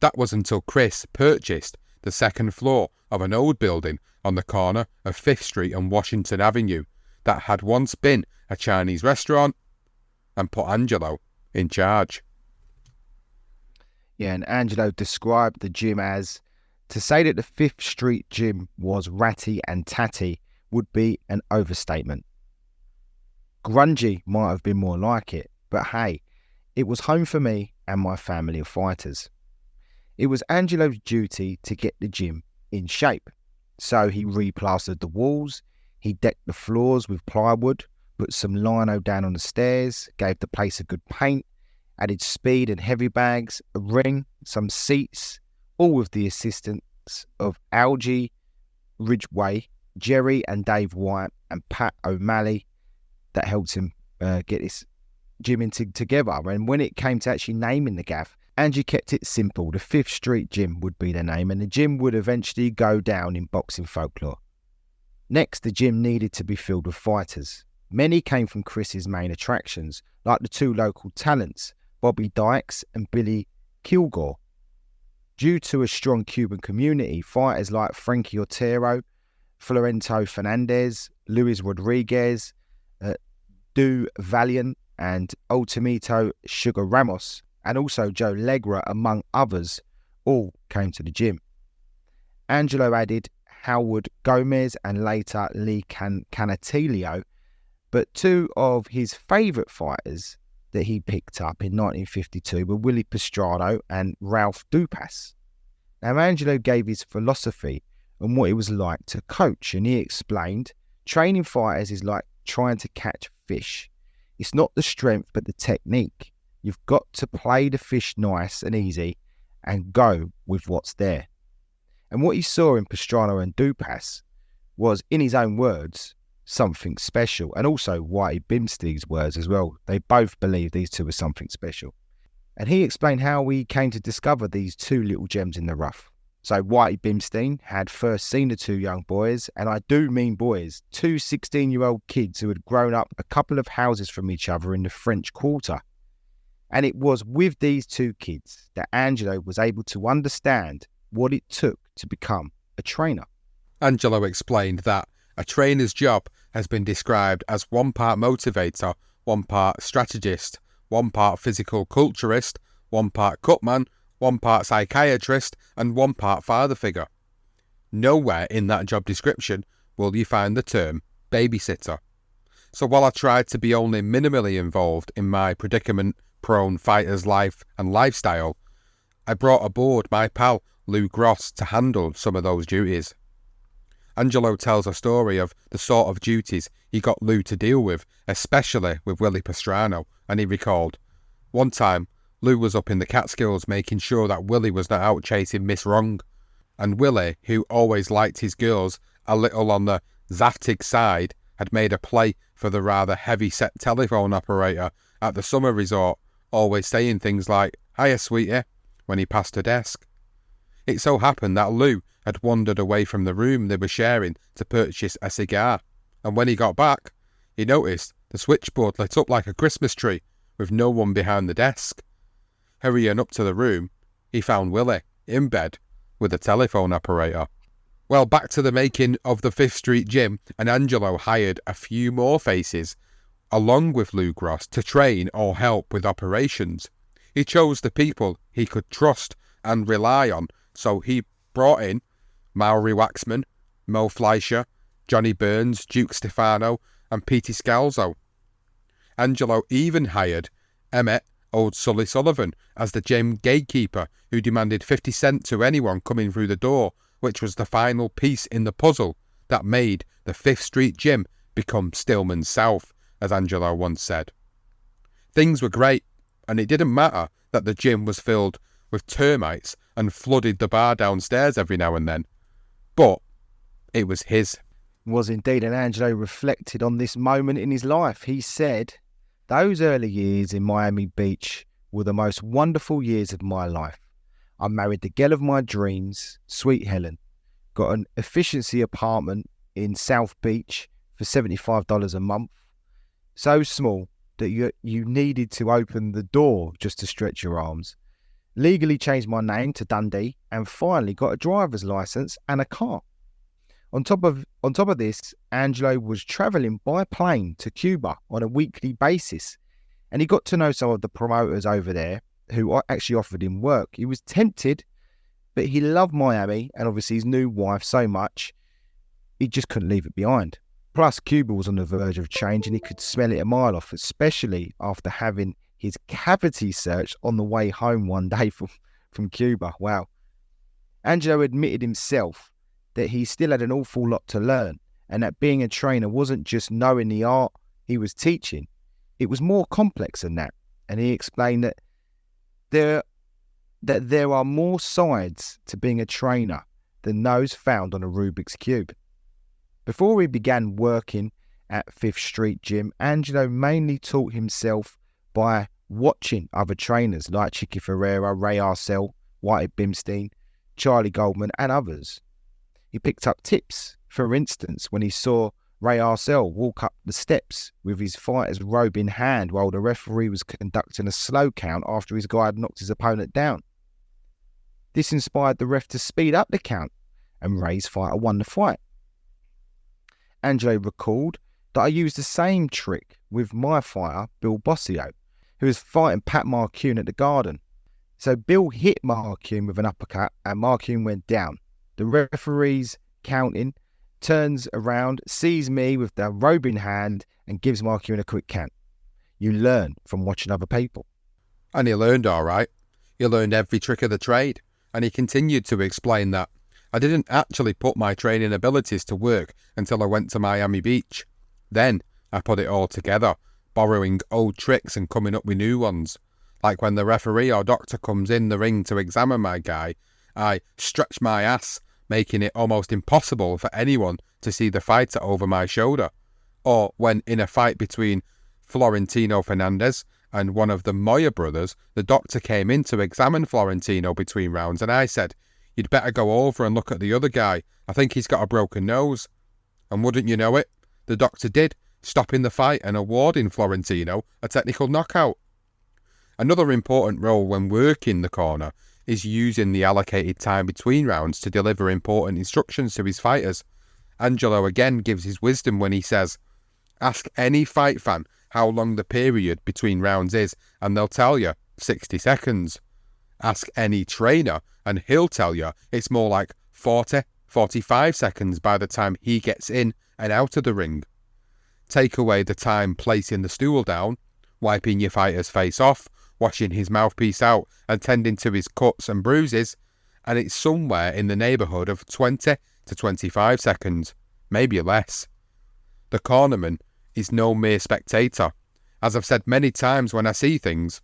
That was until Chris purchased the second floor of an old building on the corner of 5th Street and Washington Avenue that had once been a Chinese restaurant, and put Angelo in charge. Yeah, and Angelo described the gym as, to say that the 5th Street gym was ratty and tatty would be an overstatement. Grungy might have been more like it, but hey, it was home for me and my family of fighters. It was Angelo's duty to get the gym in shape, so he replastered the walls, he decked the floors with plywood, put some lino down on the stairs, gave the place a good paint, added speed and heavy bags, a ring, some seats, all with the assistance of Algie Ridgway, Jerry and Dave White, and Pat O'Malley that helped him get this gym together. And when it came to actually naming the gaff, Angie kept it simple. The 5th Street Gym would be the name, and the gym would eventually go down in boxing folklore. Next, the gym needed to be filled with fighters. Many came from Chris's main attractions, like the 2 local talents, Bobby Dykes and Billy Kilgore. Due to a strong Cuban community, fighters like Frankie Otero, Florento Fernandez, Luis Rodriguez, Du Valiant, and Ultimito Sugar Ramos, and also Joe Legra, among others, all came to the gym. Angelo added Howard Gomez and later Lee Canatilio, but 2 of his favourite fighters that he picked up in 1952 were Willie Pastrano and Ralph Dupas. Now, Angelo gave his philosophy on what it was like to coach, and he explained, training fighters is like trying to catch fish. It's not the strength but the technique. You've got to play the fish nice and easy and go with what's there. And what he saw in Pastrano and Dupas was, in his own words, something special, and also Whitey Bimstein's words as well. They both believed these 2 were something special. And he explained how we came to discover these 2 little gems in the rough. So Whitey Bimstein had first seen the 2 young boys, and I do mean boys, 2 16-year-old kids who had grown up a couple of houses from each other in the French Quarter. And it was with these 2 kids that Angelo was able to understand what it took to become a trainer. Angelo explained that a trainer's job has been described as 1 part motivator, 1 part strategist, 1 part physical culturist, 1 part cutman, 1 part psychiatrist, and 1 part father figure. Nowhere in that job description will you find the term babysitter. So while I tried to be only minimally involved in my predicament-prone fighter's life and lifestyle, I brought aboard my pal Lou Gross to handle some of those duties. Angelo tells a story of the sort of duties he got Lou to deal with, especially with Willie Pastrano, and he recalled, "One time, Lou was up in the Catskills making sure that Willie was not out chasing Miss Wrong, and Willie, who always liked his girls a little on the Zaftig side, had made a play for the rather heavy-set telephone operator at the summer resort, always saying things like, 'Hiya, sweetie,' when he passed her desk. It so happened that Lou had wandered away from the room they were sharing to purchase a cigar, and when he got back, he noticed the switchboard lit up like a Christmas tree, with no one behind the desk. Hurrying up to the room, he found Willie in bed with a telephone operator. Well, back to the making of the 5th Street Gym, and Angelo hired a few more faces, along with Lou Gross, to train or help with operations. He chose the people he could trust and rely on, so he brought in Maury Waxman, Mo Fleischer, Johnny Burns, Duke Stefano, and Petey Scalzo. Angelo even hired Emmett Old Sully Sullivan as the gym gatekeeper, who demanded 50 cents to anyone coming through the door, which was the final piece in the puzzle that made the 5th Street gym become Stillman South, as Angelo once said. Things were great, and it didn't matter that the gym was filled with termites and flooded the bar downstairs every now and then. But it was his. Was indeed, and Angelo reflected on this moment in his life. He said, "Those early years in Miami Beach were the most wonderful years of my life. I married the girl of my dreams, Sweet Helen, got an efficiency apartment in South Beach for $75 a month, so small that you needed to open the door just to stretch your arms. Legally changed my name to Dundee and finally got a driver's license and a car. On top of this, Angelo was travelling by plane to Cuba on a weekly basis, and he got to know some of the promoters over there who actually offered him work. He was tempted, but he loved Miami and obviously his new wife so much, he just couldn't leave it behind. Plus, Cuba was on the verge of change and he could smell it a mile off, especially after having his cavity searched on the way home one day from Cuba. Wow. Angelo admitted himself that he still had an awful lot to learn, and that being a trainer wasn't just knowing the art he was teaching. It was more complex than that. And he explained that there are more sides to being a trainer than those found on a Rubik's Cube. Before he began working at 5th Street Gym, Angelo mainly taught himself by watching other trainers like Chicky Ferreira, Ray Arcel, Whitey Bimstein, Charlie Goldman and others. He picked up tips. For instance, when he saw Ray Arcel walk up the steps with his fighter's robe in hand while the referee was conducting a slow count after his guy had knocked his opponent down. This inspired the ref to speed up the count, and Ray's fighter won the fight. Angelo recalled that I used the same trick with my fighter, Bill Bossio, who was fighting Pat Marcune at the Garden. So Bill hit Marcune with an uppercut and Marcune went down. The referee's counting, turns around, sees me with the robe in hand and gives Marcune a quick count. You learn from watching other people. And he learned all right. He learned every trick of the trade. And he continued to explain that I didn't actually put my training abilities to work until I went to Miami Beach. Then I put it all together, borrowing old tricks and coming up with new ones. Like when the referee or doctor comes in the ring to examine my guy, I stretch my ass, making it almost impossible for anyone to see the fighter over my shoulder. Or when in a fight between Florentino Fernandez and one of the Moya brothers, the doctor came in to examine Florentino between rounds and I said, "You'd better go over and look at the other guy. I think he's got a broken nose." And wouldn't you know it, the doctor did, stopping the fight and awarding Florentino a technical knockout. Another important role when working the corner is using the allocated time between rounds to deliver important instructions to his fighters. Angelo again gives his wisdom when he says, "Ask any fight fan how long the period between rounds is and they'll tell you 60 seconds. Ask any trainer and he'll tell you it's more like 40, 45 seconds by the time he gets in and out of the ring. Take away the time placing the stool down, wiping your fighter's face off, washing his mouthpiece out and tending to his cuts and bruises, and it's somewhere in the neighbourhood of 20 to 25 seconds, maybe less. The cornerman is no mere spectator. As I've said many times, when I see things,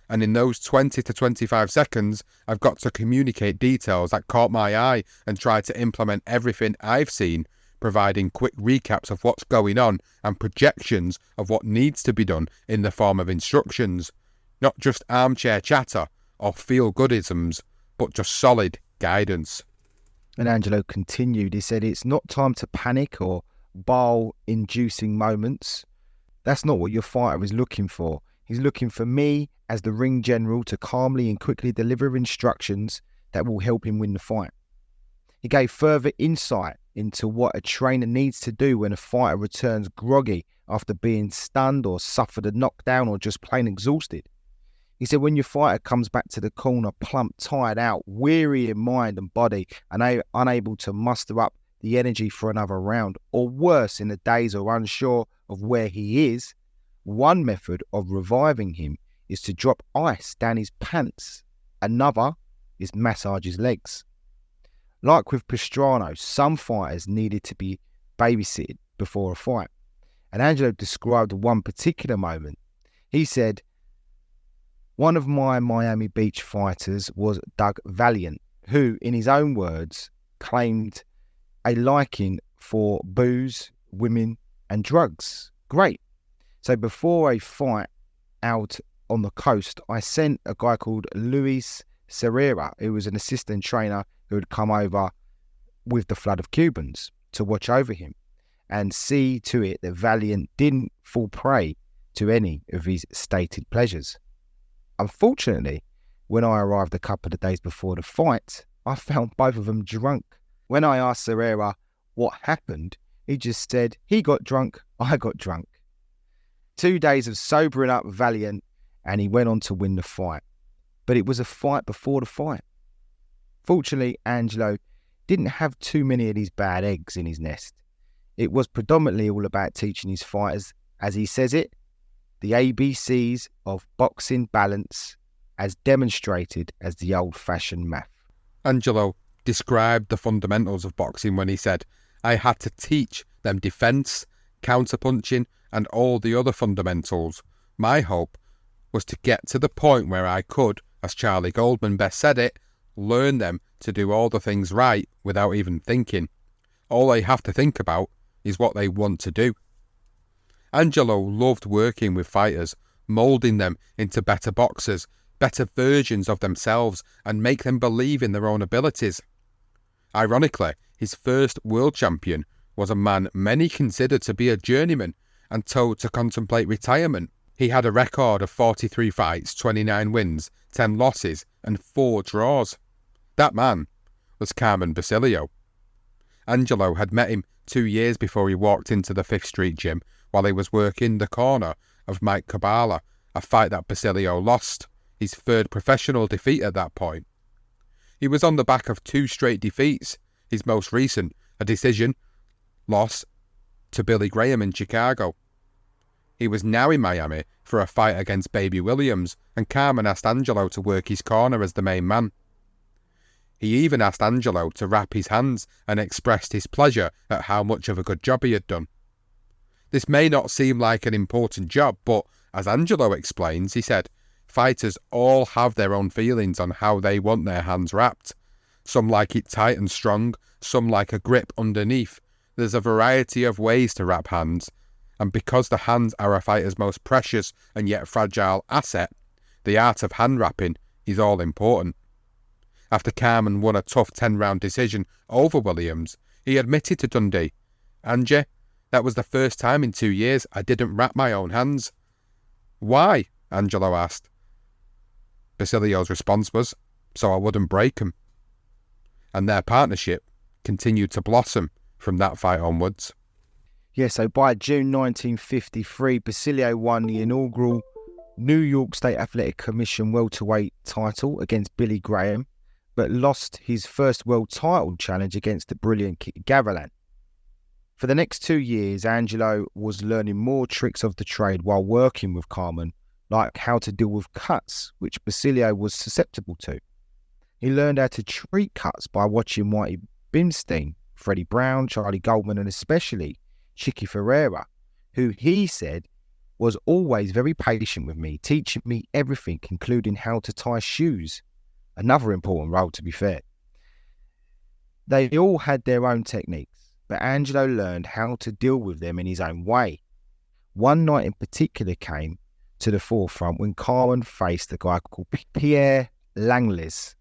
and in those 20 to 25 seconds, I've got to communicate details that caught my eye and try to implement everything I've seen, providing quick recaps of what's going on and projections of what needs to be done in the form of instructions, not just armchair chatter or feel-goodisms, but just solid guidance." And Angelo continued, he said, "It's not time to panic or bile-inducing moments. That's not what your fighter is looking for. He's looking for me as the ring general to calmly and quickly deliver instructions that will help him win the fight." He gave further insight into what a trainer needs to do when a fighter returns groggy after being stunned or suffered a knockdown or just plain exhausted. He said when your fighter comes back to the corner plump, tired out, weary in mind and body, and unable to muster up the energy for another round, or worse, in the days or unsure of where he is, One method of reviving him is to drop ice down his pants. Another is massage his legs. Like with Pastrano, some fighters needed to be babysitted before a fight. And Angelo described one particular moment. He said, one of my Miami Beach fighters was Doug Valiant, who, in his own words, claimed a liking for booze, women, and drugs. Great. So before a fight out on the coast, I sent a guy called Luis Serrera, who was an assistant trainer who had come over with the flood of Cubans to watch over him and see to it that Valiant didn't fall prey to any of his stated pleasures. Unfortunately, when I arrived a couple of days before the fight, I found both of them drunk. When I asked Serrera what happened, he just said, he got drunk, I got drunk. 2 days of sobering up Valiant, and he went on to win the fight. But it was a fight before the fight. Fortunately, Angelo didn't have too many of these bad eggs in his nest. It was predominantly all about teaching his fighters, as he says it, the ABCs of boxing balance as demonstrated as the old-fashioned math. Angelo described the fundamentals of boxing when he said, I had to teach them defence, counterpunching and all the other fundamentals. My hope was to get to the point where I could, as Charlie Goldman best said it, learn them to do all the things right without even thinking. All they have to think about is what they want to do. Angelo loved working with fighters, moulding them into better boxers, better versions of themselves, and make them believe in their own abilities. Ironically, his first world champion was a man many considered to be a journeyman and told to contemplate retirement. He had a record of 43 fights, 29 wins, 10 losses, and 4 draws. That man was Carmen Basilio. Angelo had met him 2 years before he walked into the 5th Street gym while he was working the corner of Mike Cabala, a fight that Basilio lost, his 3rd professional defeat at that point. He was on the back of 2 straight defeats, his most recent, a decision loss to Billy Graham in Chicago. He was now in Miami for a fight against Baby Williams, and Carmen asked Angelo to work his corner as the main man. He even asked Angelo to wrap his hands and expressed his pleasure at how much of a good job he had done. This may not seem like an important job, but as Angelo explains, he said, fighters all have their own feelings on how they want their hands wrapped. Some like it tight and strong, some like a grip underneath. There's a variety of ways to wrap hands, and because the hands are a fighter's most precious and yet fragile asset, the art of hand wrapping is all important. After Carmen won a tough 10-round decision over Williams, he admitted to Dundee, Angie, that was the first time in 2 years I didn't wrap my own hands. Why? Angelo asked. Basilio's response was, so I wouldn't break them. And their partnership continued to blossom from that fight onwards. Yeah, so by June 1953, Basilio won the inaugural New York State Athletic Commission welterweight title against Billy Graham, but lost his first world title challenge against the brilliant Kit Gavilan. For the next 2 years, Angelo was learning more tricks of the trade while working with Carmen, like how to deal with cuts, which Basilio was susceptible to. He learned how to treat cuts by watching Whitey Bimstein, Freddie Brown, Charlie Goldman, and especially Chicky Ferreira, who he said was always very patient with me, teaching me everything, including how to tie shoes. Another important role, to be fair. They all had their own techniques, but Angelo learned how to deal with them in his own way. One night in particular came to the forefront when Carmen faced a guy called Pierre Langles,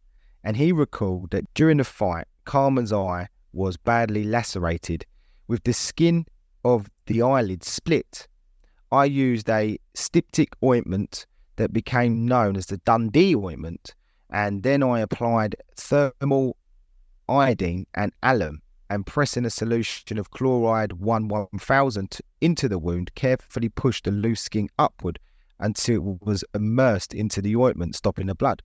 and he recalled that during the fight, Carmen's eye was badly lacerated, with the skin of the eyelid split. I used a styptic ointment that became known as the Dundee ointment, and then I applied thermal iodine and alum, and pressing a solution of chloride 1/1000 into the wound, carefully pushed the loose skin upward until it was immersed into the ointment, stopping the blood.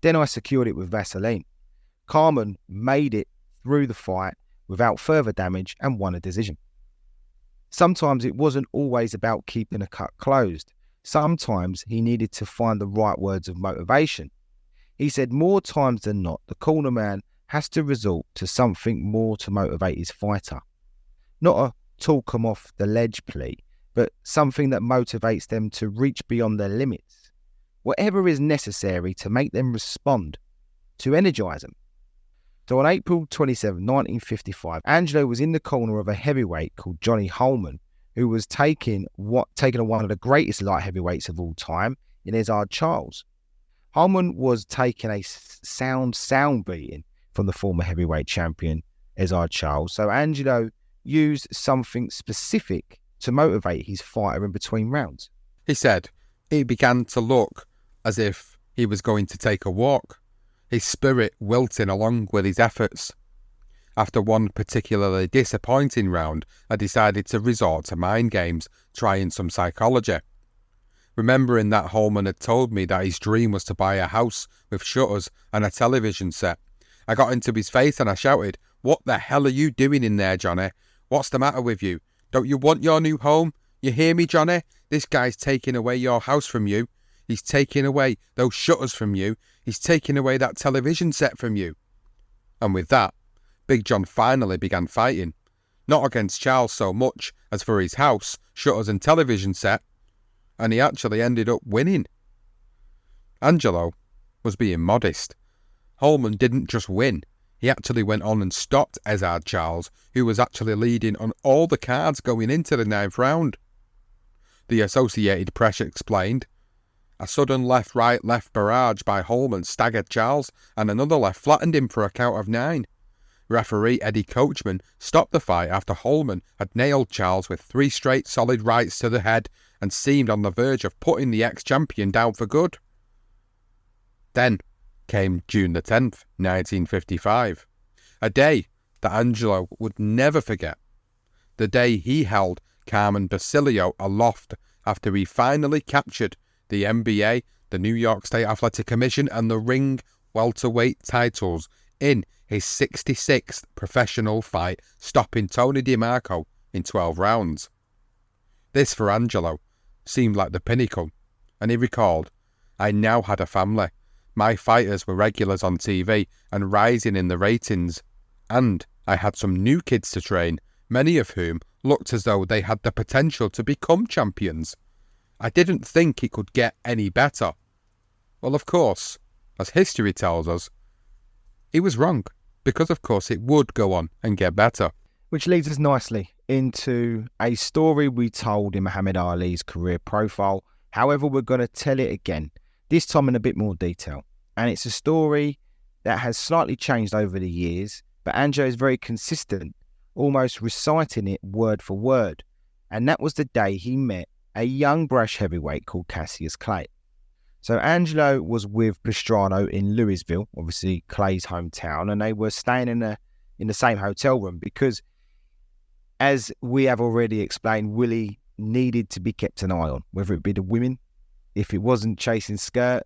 Then I secured it with Vaseline. Carmen made it through the fight without further damage and won a decision. Sometimes it wasn't always about keeping a cut closed. Sometimes he needed to find the right words of motivation. He said more times than not, the cornerman has to resort to something more to motivate his fighter. Not a talk 'em off the ledge plea, but something that motivates them to reach beyond their limits. Whatever is necessary to make them respond, to energize them. So on April 27, 1955, Angelo was in the corner of a heavyweight called Johnny Holman, who was taking on one of the greatest light heavyweights of all time in Ezard Charles. Holman was taking a sound beating from the former heavyweight champion Ezard Charles, so Angelo used something specific to motivate his fighter in between rounds. He said it began to look as if he was going to take a walk, his spirit wilting along with his efforts. After one particularly disappointing round, I decided to resort to mind games, trying some psychology. Remembering that Holman had told me that his dream was to buy a house with shutters and a television set, I got into his face and I shouted, "What the hell are you doing in there, Johnny? What's the matter with you? Don't you want your new home? You hear me, Johnny? This guy's taking away your house from you. He's taking away those shutters from you. He's taking away that television set from you." And with that, Big John finally began fighting. Not against Charles so much as for his house, shutters and television set. And he actually ended up winning. Angelo was being modest. Holman didn't just win. He actually went on and stopped Ezard Charles, who was actually leading on all the cards going into the 9th round. The Associated Press explained, "A sudden left-right left barrage by Holman staggered Charles, and another left flattened him for a count of 9. Referee Eddie Coachman stopped the fight after Holman had nailed Charles with 3 straight solid rights to the head and seemed on the verge of putting the ex-champion down for good." Then came June the 10th, 1955, a day that Angelo would never forget. The day he held Carmen Basilio aloft after he finally captured the NBA, the New York State Athletic Commission and the ring welterweight titles in his 66th professional fight, stopping Tony DeMarco in 12 rounds. This, for Angelo, seemed like the pinnacle, and he recalled, "I now had a family. My fighters were regulars on TV and rising in the ratings, and I had some new kids to train, many of whom looked as though they had the potential to become champions. I didn't think it could get any better." Well, of course, as history tells us, he was wrong, because of course it would go on and get better. Which leads us nicely into a story we told in Muhammad Ali's career profile. However, we're going to tell it again, this time in a bit more detail. And it's a story that has slightly changed over the years, but Angelo is very consistent, almost reciting it word for word. And that was the day he met a young brash heavyweight called Cassius Clay. So Angelo was with Pastrano in Louisville, obviously Clay's hometown, and they were staying in the same hotel room because, as we have already explained, Willie needed to be kept an eye on, whether it be the women, if it wasn't chasing skirt,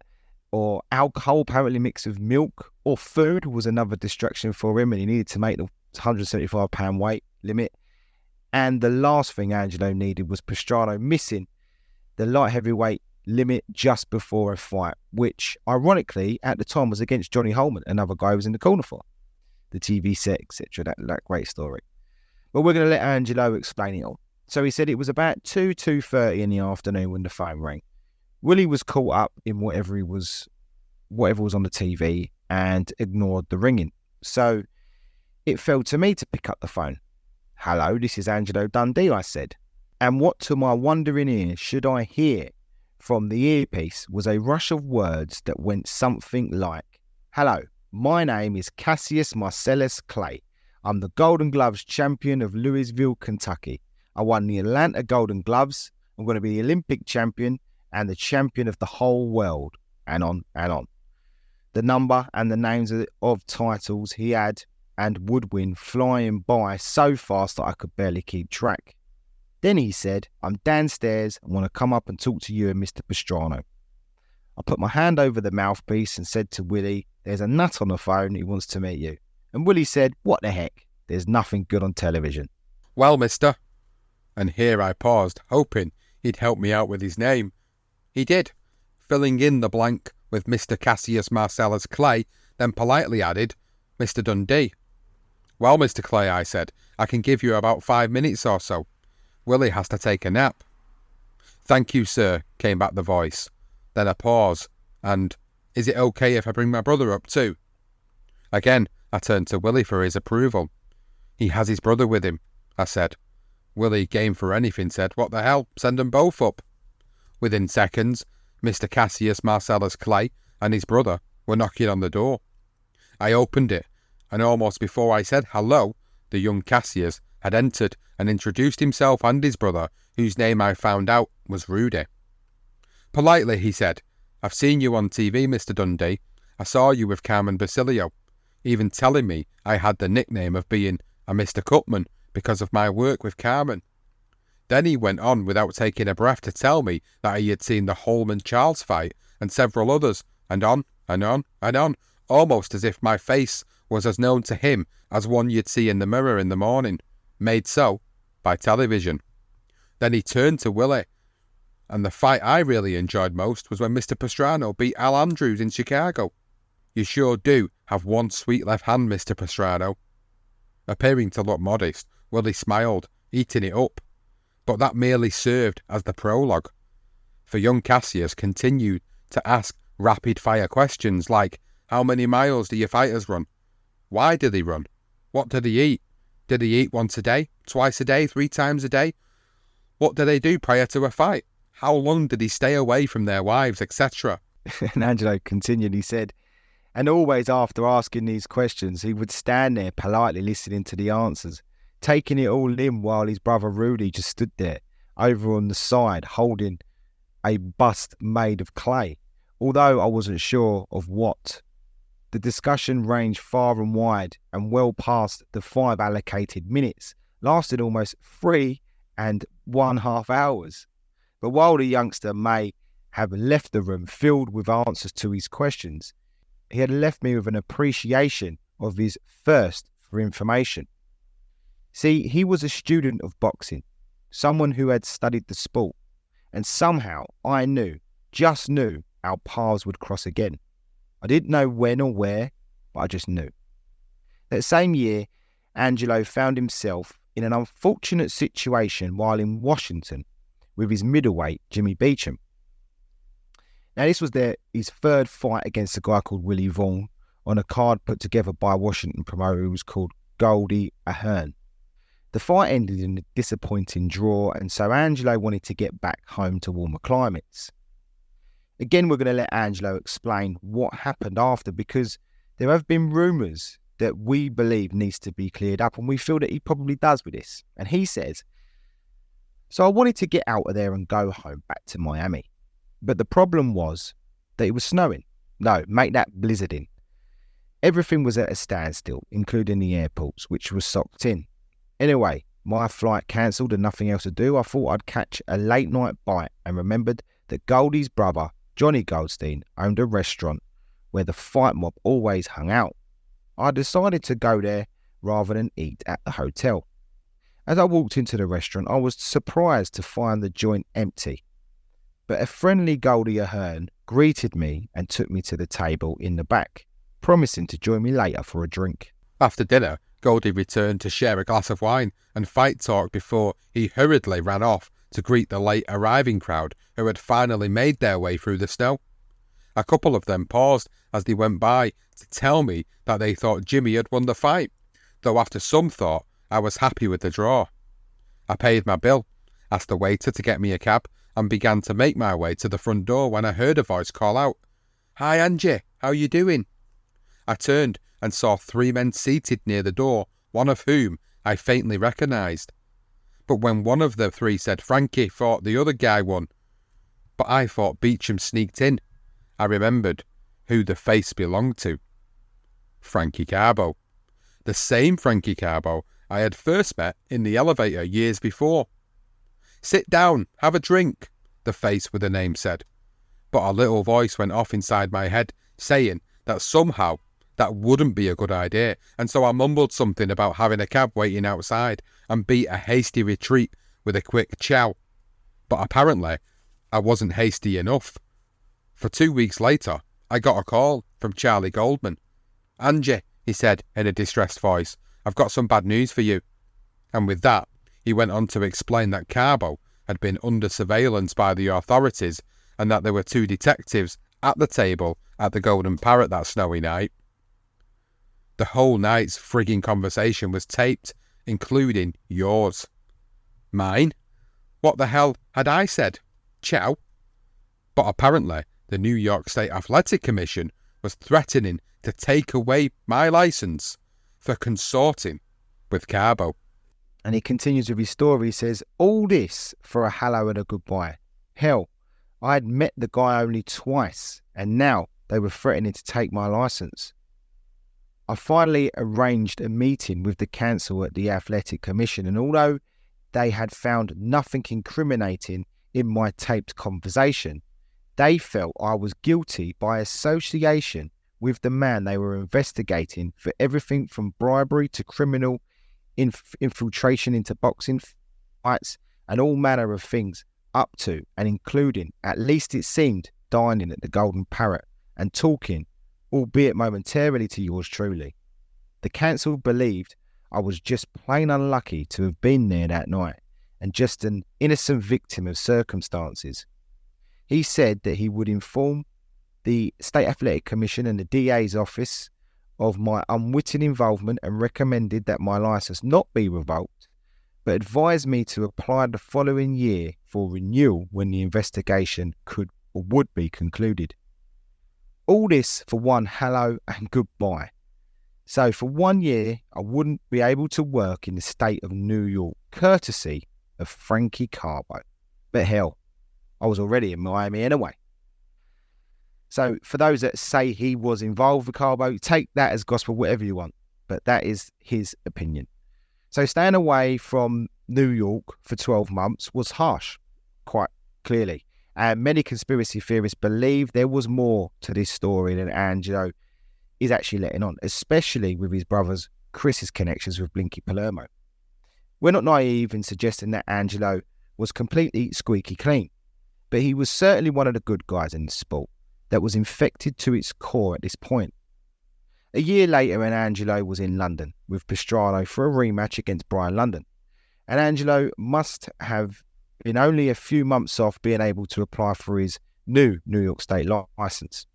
or alcohol apparently mixed with milk, or food was another distraction for him, and he needed to make the 175-pound weight limit. And the last thing Angelo needed was Pastrano missing the light heavyweight limit just before a fight, which ironically at the time was against Johnny Holman, another guy who was in the corner for the TV set, etc. That great story. But we're going to let Angelo explain it all. So he said it was about 2:30 in the afternoon when the phone rang. Willie was caught up in whatever was on the TV and ignored the ringing. So it fell to me to pick up the phone. "Hello, this is Angelo Dundee," I said. And what to my wondering ear should I hear from the earpiece was a rush of words that went something like, "Hello, my name is Cassius Marcellus Clay. I'm the Golden Gloves champion of Louisville, Kentucky. I won the Atlanta Golden Gloves. I'm going to be the Olympic champion and the champion of the whole world," and on and on. The number and the names of titles he had and would win flying by so fast that I could barely keep track. Then he said, "I'm downstairs. I want to come up and talk to you and Mr. Pastrano." I put my hand over the mouthpiece and said to Willie, "There's a nut on the phone. He wants to meet you." And Willie said, "What the heck? There's nothing good on television." "Well, mister, And here I paused, hoping he'd help me out with his name. He did, filling in the blank with Mr. Cassius Marcellus Clay, then politely added, Mr. Dundee. Well, Mr. Clay, I said, I can give you about 5 minutes or so. Willie has to take a nap. Thank you, sir, came back the voice. Then a pause, and, is it okay if I bring my brother up too? Again, I turned to Willie for his approval. He has his brother with him, I said. Willie, game for anything, said, what the hell, send them both up. Within seconds, Mr. Cassius Marcellus Clay and his brother were knocking on the door. I opened it, and almost before I said hello, the young Cassius had entered and introduced himself and his brother, whose name I found out was Rudy. Politely, he said, I've seen you on TV, Mr. Dundee. I saw you with Carmen Basilio, even telling me I had the nickname of being a Mr. Cutman because of my work with Carmen. Then he went on without taking a breath to tell me that he had seen the Holman-Charles fight and several others, and on, and on, and on, almost as if my face was as known to him as one you'd see in the mirror in the morning, made so by television. Then he turned to Willie, and the fight I really enjoyed most was when Mr. Pastrano beat Al Andrews in Chicago. You sure do have one sweet left hand, Mr. Pastrano. Appearing to look modest, Willie smiled, eating it up. But that merely served as the prologue. For young Cassius continued to ask rapid-fire questions like, how many miles do your fighters run? Why do they run? What do they eat? Do they eat once a day, twice a day, 3 times a day? What do they do prior to a fight? How long did he stay away from their wives, etc.? And Angelo continued, he said, and always after asking these questions, he would stand there politely listening to the answers, taking it all in while his brother Rudy just stood there, over on the side, holding a bust made of clay, although I wasn't sure of what. The discussion ranged far and wide and well past the 5 allocated minutes, lasted almost 3.5 hours. But while the youngster may have left the room filled with answers to his questions, he had left me with an appreciation of his thirst for information. See, he was a student of boxing, someone who had studied the sport, and somehow I just knew our paths would cross again. I didn't know when or where, but I just knew. That same year, Angelo found himself in an unfortunate situation while in Washington with his middleweight, Jimmy Beauchamp. Now, this was his 3rd fight against a guy called Willie Vaughan on a card put together by a Washington promoter who was called Goldie Ahern. The fight ended in a disappointing draw, and so Angelo wanted to get back home to warmer climates. Again, we're going to let Angelo explain what happened after, because there have been rumours that we believe needs to be cleared up, and we feel that he probably does with this. And he says, so I wanted to get out of there and go home back to Miami. But the problem was that it was snowing. No, make that blizzarding. Everything was at a standstill, including the airports, which was socked in. Anyway, my flight cancelled and nothing else to do. I thought I'd catch a late night bite and remembered that Goldie's brother, Johnny Goldstein, owned a restaurant where the fight mob always hung out. I decided to go there rather than eat at the hotel. As I walked into the restaurant, I was surprised to find the joint empty. But a friendly Goldie Ahern greeted me and took me to the table in the back, promising to join me later for a drink. After dinner, Goldie returned to share a glass of wine and fight talk before he hurriedly ran off to greet the late arriving crowd who had finally made their way through the snow. A couple of them paused as they went by to tell me that they thought Jimmy had won the fight, though after some thought I was happy with the draw. I paid my bill, asked the waiter to get me a cab, and began to make my way to the front door when I heard a voice call out, "Hi Angie, how you doing?" I turned and saw 3 men seated near the door, one of whom I faintly recognised. But when one of the 3 said Frankie thought the other guy won, but I thought Beauchamp sneaked in, I remembered who the face belonged to. Frankie Carbo. The same Frankie Carbo I had first met in the elevator years before. "Sit down, have a drink," the face with the name said. But a little voice went off inside my head, saying that somehow that wouldn't be a good idea, and so I mumbled something about having a cab waiting outside and beat a hasty retreat with a quick ciao. But apparently, I wasn't hasty enough. For 2 weeks later, I got a call from Charlie Goldman. "Angie," he said in a distressed voice, "I've got some bad news for you." And with that, he went on to explain that Carbo had been under surveillance by the authorities and that there were 2 detectives at the table at the Golden Parrot that snowy night. The whole night's frigging conversation was taped, including yours. Mine? What the hell had I said? Ciao? But apparently, the New York State Athletic Commission was threatening to take away my license for consorting with Carbo. And he continues with his story. He says, all this for a hello and a goodbye. Hell, I had met the guy only twice, and now they were threatening to take my license. I finally arranged a meeting with the council at the Athletic Commission, and although they had found nothing incriminating in my taped conversation, they felt I was guilty by association with the man they were investigating for everything from bribery to criminal infiltration into boxing fights and all manner of things, up to and including, at least it seemed, dining at the Golden Parrot and talking, albeit momentarily, to yours truly. The council believed I was just plain unlucky to have been there that night and just an innocent victim of circumstances. He said that he would inform the State Athletic Commission and the DA's office of my unwitting involvement and recommended that my licence not be revoked, but advised me to apply the following year for renewal when the investigation could or would be concluded. All this for one hello and goodbye. So for 1 year, I wouldn't be able to work in the state of New York, courtesy of Frankie Carbo. But hell, I was already in Miami anyway. So for those that say he was involved with Carbo, take that as gospel, whatever you want. But that is his opinion. So staying away from New York for 12 months was harsh, quite clearly. And many conspiracy theorists believe there was more to this story than Angelo is actually letting on, especially with his brother's Chris's connections with Blinky Palermo. We're not naive in suggesting that Angelo was completely squeaky clean, but he was certainly one of the good guys in the sport that was infected to its core at this point. A year later, when Angelo was in London with Pastrano for a rematch against Brian London, and Angelo must have been only a few months off being able to apply for his new New York State licence.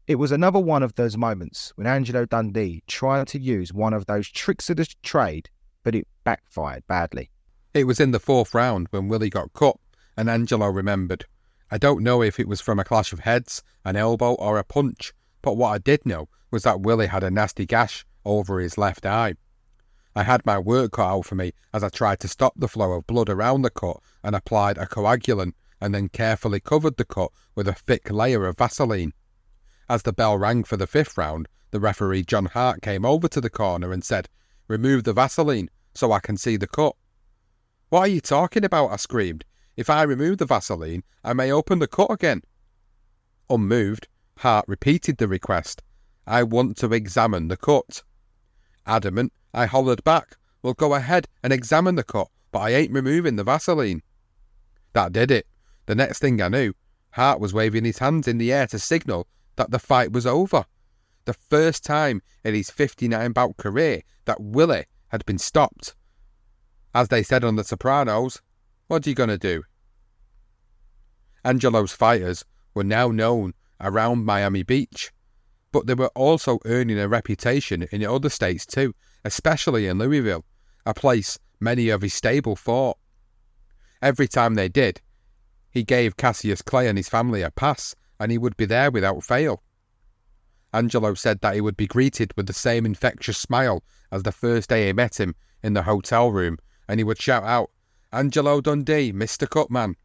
It was another one of those moments when Angelo Dundee tried to use one of those tricks of the trade, but it backfired badly. It was in the 4th round when Willie got cut, and Angelo remembered. I don't know if it was from a clash of heads, an elbow or a punch, but what I did know was that Willie had a nasty gash over his left eye. I had my work cut out for me as I tried to stop the flow of blood around the cut and applied a coagulant and then carefully covered the cut with a thick layer of Vaseline. As the bell rang for the 5th round, the referee John Hart came over to the corner and said, "Remove the Vaseline so I can see the cut." "What are you talking about?" I screamed. "If I remove the Vaseline, I may open the cut again." Unmoved, Hart repeated the request. "I want to examine the cut." Adamant, I hollered back, "Well, go ahead and examine the cut, but I ain't removing the Vaseline." That did it. The next thing I knew, Hart was waving his hands in the air to signal that the fight was over. The first time in his 59-bout career that Willie had been stopped. As they said on The Sopranos, what are you going to do? Angelo's fighters were now known around Miami Beach, but they were also earning a reputation in other states too, especially in Louisville, a place many of his stable fought. Every time they did, he gave Cassius Clay and his family a pass, and he would be there without fail. Angelo said that he would be greeted with the same infectious smile as the first day he met him in the hotel room, and he would shout out, "Angelo Dundee, Mr. Cutman."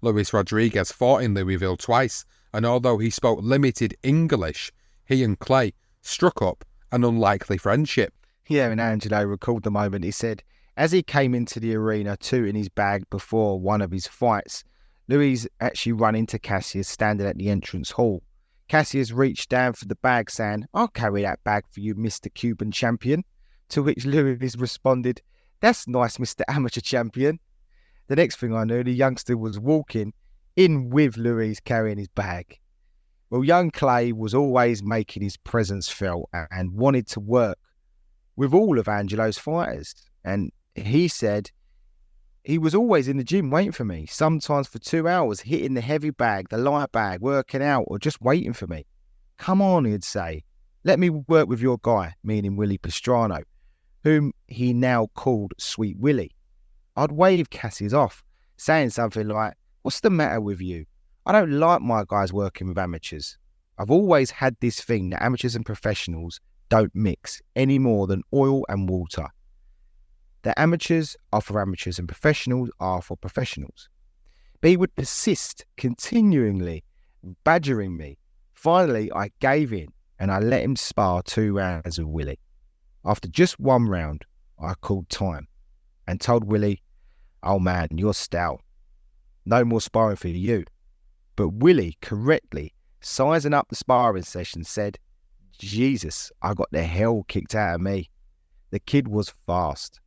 Luis Rodriguez fought in Louisville twice, and although he spoke limited English, he and Clay struck up an unlikely friendship. Yeah, and Angelo recalled the moment. He said, as he came into the arena tooting his bag before one of his fights, Luis actually ran into Cassius standing at the entrance hall. Cassius reached down for the bag saying, "I'll carry that bag for you, Mr. Cuban champion," to which Luis responded, That's nice, Mr. Amateur Champion. The next thing I knew, the youngster was walking in with Louis carrying his bag. Well, young Clay was always making his presence felt and wanted to work with all of Angelo's fighters. And he said he was always in the gym waiting for me, sometimes for 2 hours, hitting the heavy bag, the light bag, working out, or just waiting for me. Come on, he'd say. Let me work with your guy, meaning Willie Pastrano, whom he now called Sweet Willie. I'd wave Cassius off, saying something like, what's the matter with you? I don't like my guys working with amateurs. I've always had this thing that amateurs and professionals don't mix any more than oil and water. The amateurs are for amateurs and professionals are for professionals. But he would persist, continually badgering me. Finally, I gave in and I let him spar 2 rounds with Willie. After just 1 round, I called time and told Willie, oh man, you're stout. No more sparring for you. But Willie, correctly sizing up the sparring session, said, Jesus, I got the hell kicked out of me. The kid was fast.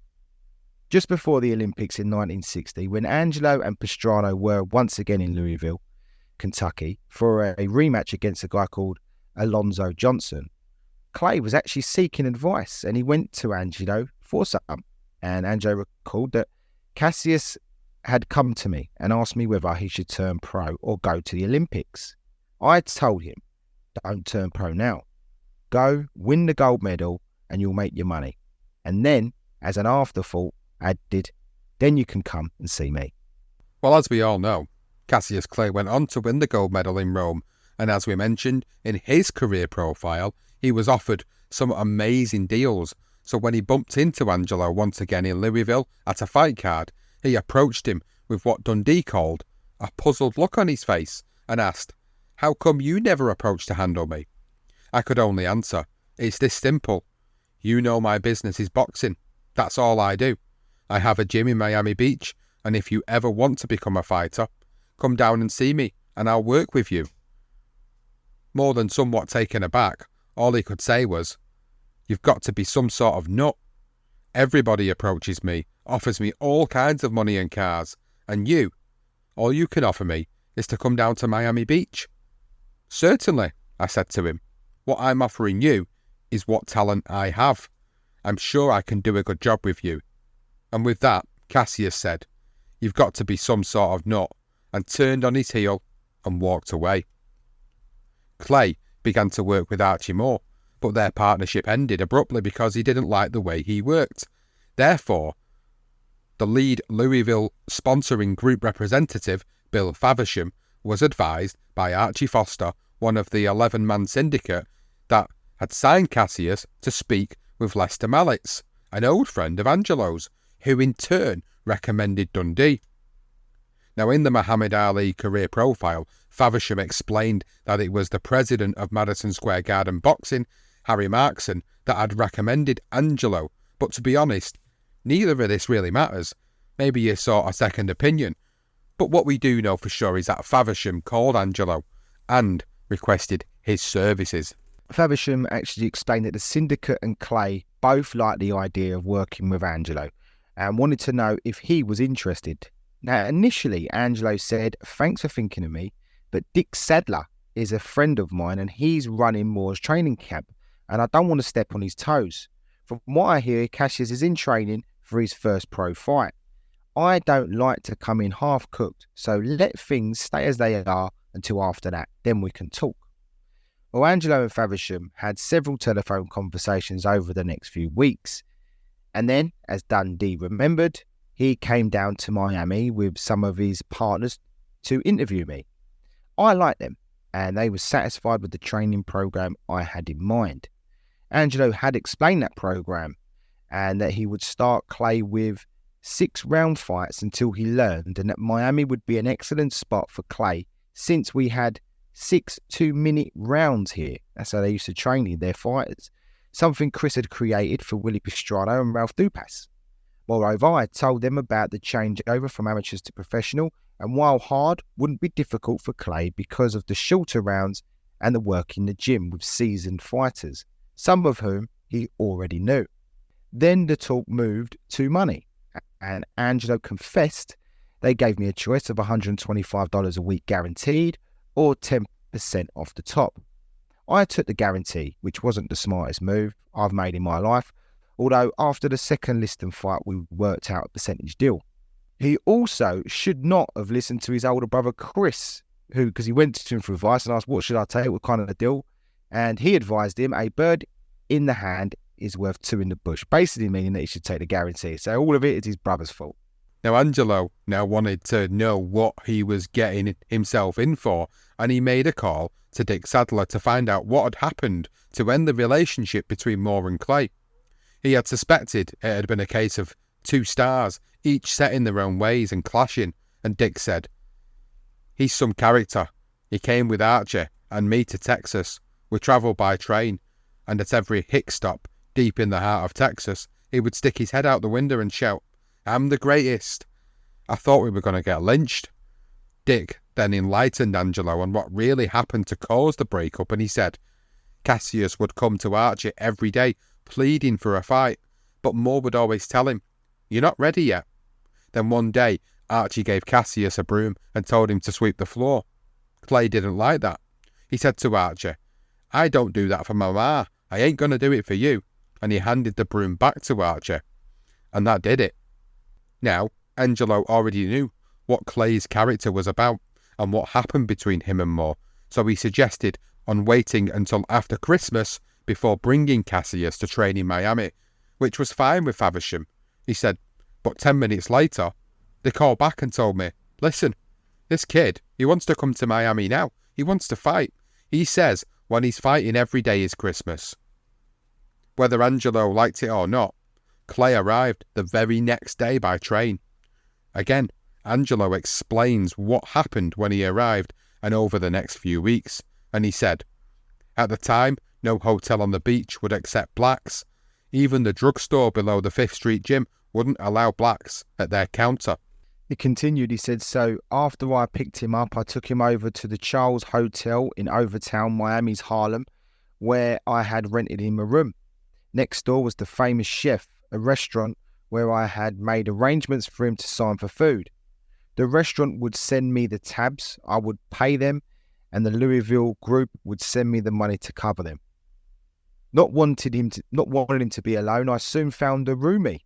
Just before the Olympics in 1960, when Angelo and Pastrano were once again in Louisville, Kentucky, for a rematch against a guy called Alonzo Johnson, Clay was actually seeking advice and he went to Angelo for some. And Angelo recalled that Cassius had come to me and asked me whether he should turn pro or go to the Olympics. I told him, don't turn pro now. Go, win the gold medal and you'll make your money. And then, as an afterthought, added, then you can come and see me. Well, as we all know, Cassius Clay went on to win the gold medal in Rome, and as we mentioned in his career profile, he was offered some amazing deals. So when he bumped into Angelo once again in Louisville at a fight card, he approached him with what Dundee called a puzzled look on his face and asked, how come you never approached to handle me? I could only answer, it's this simple. You know my business is boxing. That's all I do. I have a gym in Miami Beach, and if you ever want to become a fighter, come down and see me, and I'll work with you. More than somewhat taken aback, all he could say was, you've got to be some sort of nut. Everybody approaches me, offers me all kinds of money and cars, and you, all you can offer me is to come down to Miami Beach. Certainly, I said to him. What I'm offering you is what talent I have. I'm sure I can do a good job with you. And with that, Cassius said, you've got to be some sort of nut, and turned on his heel and walked away. Clay began to work with Archie Moore, but their partnership ended abruptly because he didn't like the way he worked. Therefore, the lead Louisville sponsoring group representative, Bill Faversham, was advised by Archie Foster, one of the 11-man syndicate, that had signed Cassius to speak with Lester Mallitz, an old friend of Angelo's, who in turn recommended Dundee. Now, in the Muhammad Ali career profile, Faversham explained that it was the president of Madison Square Garden Boxing, Harry Markson, that had recommended Angelo, but to be honest, neither of this really matters. Maybe you sought a second opinion. But what we do know for sure is that Faversham called Angelo and requested his services. Faversham actually explained that the syndicate and Clay both liked the idea of working with Angelo and wanted to know if he was interested. Now, initially, Angelo said, thanks for thinking of me, but Dick Sadler is a friend of mine and he's running Moore's training camp, and I don't want to step on his toes. From what I hear, Cassius is in training for his first pro fight. I don't like to come in half-cooked, so let things stay as they are until after that, then we can talk. Well, Angelo and Faversham had several telephone conversations over the next few weeks, and then, as Dundee remembered, he came down to Miami with some of his partners to interview me. I liked them, and they were satisfied with the training program I had in mind. Angelo had explained that program, and that he would start Clay with 6 round fights until he learned, and that Miami would be an excellent spot for Clay since we had 6 2-minute rounds here. That's how they used to train their fighters. Something Chris had created for Willie Pastrano and Ralph Dupas. Moreover, I told them about the changeover from amateurs to professional, and while hard, wouldn't be difficult for Clay because of the shorter rounds and the work in the gym with seasoned fighters, some of whom he already knew. Then the talk moved to money. and Angelo confessed they gave me a choice of $125 a week guaranteed or 10% off the top. I took the guarantee, which wasn't the smartest move I've made in my life, although after the second Liston fight we worked out a percentage deal. He also should not have listened to his older brother Chris, because he went to him for advice and asked, what should I take, what kind of a deal? And he advised him, a bird in the hand is worth two in the bush, basically meaning that he should take the guarantee. So all of it is his brother's fault. Now Angelo now wanted to know what he was getting himself in for, and he made a call to Dick Sadler to find out what had happened to end the relationship between Moore and Clay. He had suspected it had been a case of two stars, each set in their own ways and clashing, and Dick said, "He's some character. He came with Archie and me to Texas. We travelled by train, and at every hick stop, deep in the heart of Texas, he would stick his head out the window and shout, 'I'm the greatest.' I thought we were going to get lynched." Dick then enlightened Angelo on what really happened to cause the breakup, and he said, Cassius would come to Archie every day, pleading for a fight, but Moore would always tell him, "You're not ready yet." Then one day, Archie gave Cassius a broom and told him to sweep the floor. Clay didn't like that. He said to Archie, "I don't do that for my ma. I ain't going to do it for you." And he handed the broom back to Archie. And that did it. Now, Angelo already knew what Clay's character was about and what happened between him and Moore, so he suggested on waiting until after Christmas before bringing Cassius to train in Miami, which was fine with Faversham. He said, but 10 minutes later, they called back and told me, "Listen, this kid, he wants to come to Miami now. He wants to fight. He says when he's fighting every day is Christmas." Whether Angelo liked it or not, Clay arrived the very next day by train. Again, Angelo explains what happened when he arrived and over the next few weeks, and he said, "At the time, no hotel on the beach would accept blacks. Even the drugstore below the 5th Street gym wouldn't allow blacks at their counter." He continued, he said, "So after I picked him up, I took him over to the Charles Hotel in Overtown, Miami's Harlem, where I had rented him a room. Next door was the Famous Chef, a restaurant where I had made arrangements for him to sign for food. The restaurant would send me the tabs, I would pay them, and the Louisville group would send me the money to cover them. Not wanting him to be alone, I soon found a roomie,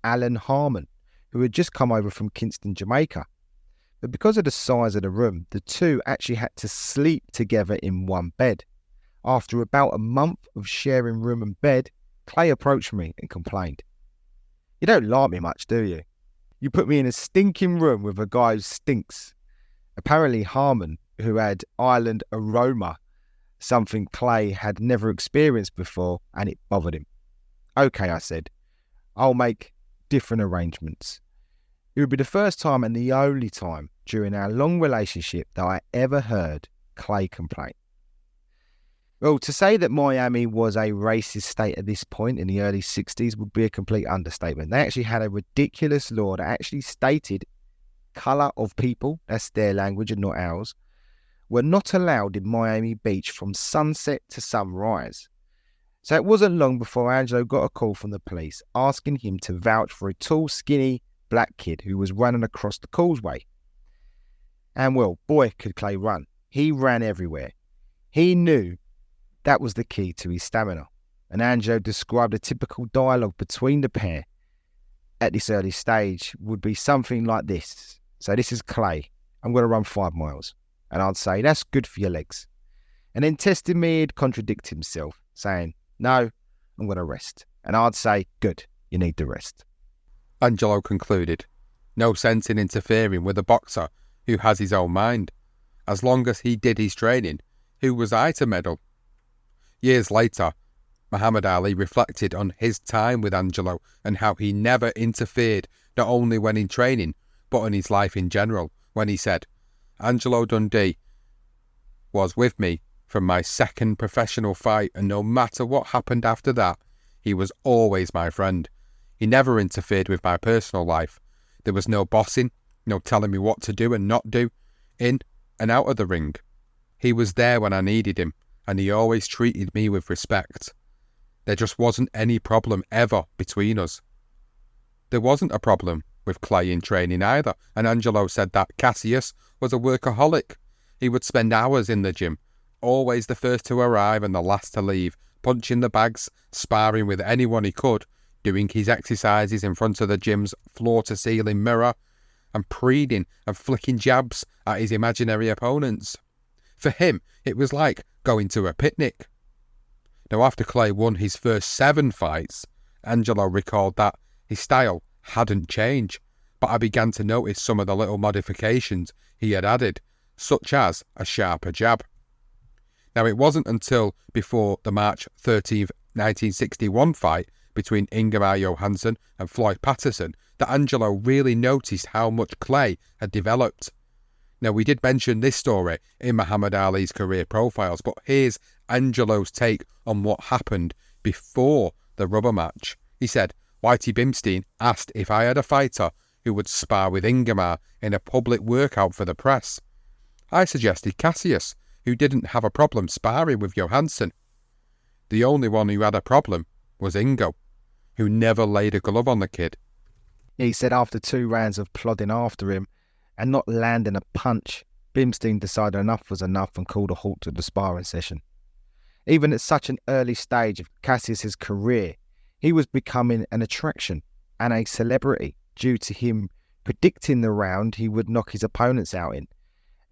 Alan Harmon, who had just come over from Kingston, Jamaica. But because of the size of the room, the two actually had to sleep together in one bed. After about a month of sharing room and bed, Clay approached me and complained, 'You don't like me much, do you? You put me in a stinking room with a guy who stinks.' Apparently Harmon, who had island aroma, something Clay had never experienced before, and it bothered him. 'Okay,' I said, 'I'll make different arrangements.' It would be the first time and the only time during our long relationship that I ever heard Clay complain. Well, to say that Miami was a racist state at this point in the early 60s would be a complete understatement. They actually had a ridiculous law that actually stated colour of people, that's their language and not ours, were not allowed in Miami Beach from sunset to sunrise. So it wasn't long before Angelo got a call from the police asking him to vouch for a tall, skinny black kid who was running across the causeway. And well, boy, could Clay run. He ran everywhere. He knew that was the key to his stamina. And Angelo described a typical dialogue between the pair at this early stage would be something like this. So this is Clay. "I'm going to run 5 miles. And I'd say, "That's good for your legs." And then testing me, he'd contradict himself, saying, "No, I'm going to rest." And I'd say, "Good, you need to rest." Angelo concluded, no sense in interfering with a boxer who has his own mind. As long as he did his training, who was I to meddle? Years later, Muhammad Ali reflected on his time with Angelo and how he never interfered, not only when in training, but in his life in general, when he said, "Angelo Dundee was with me from my second professional fight, and no matter what happened after that, he was always my friend. He never interfered with my personal life. There was no bossing, no telling me what to do and not do, in and out of the ring. He was there when I needed him, and he always treated me with respect. There just wasn't any problem ever between us." There wasn't a problem with Clay in training either, and Angelo said that Cassius was a workaholic. He would spend hours in the gym, always the first to arrive and the last to leave, punching the bags, sparring with anyone he could, doing his exercises in front of the gym's floor-to-ceiling mirror, and preening and flicking jabs at his imaginary opponents. For him, it was like going to a picnic. Now, after Clay won his first 7 fights, Angelo recalled that his style hadn't changed, but I began to notice some of the little modifications he had added, such as a sharper jab. Now, it wasn't until before the March 13th, 1961 fight between Ingemar Johansson and Floyd Patterson that Angelo really noticed how much Clay had developed. Now, we did mention this story in Muhammad Ali's career profiles, but here's Angelo's take on what happened before the rubber match. He said, Whitey Bimstein asked if I had a fighter who would spar with Ingemar in a public workout for the press. I suggested Cassius, who didn't have a problem sparring with Johansson. The only one who had a problem was Ingo, who never laid a glove on the kid. He said after 2 rounds of plodding after him and not landing a punch, Bimstein decided enough was enough and called a halt to the sparring session. Even at such an early stage of Cassius's career, he was becoming an attraction and a celebrity due to him predicting the round he would knock his opponents out in,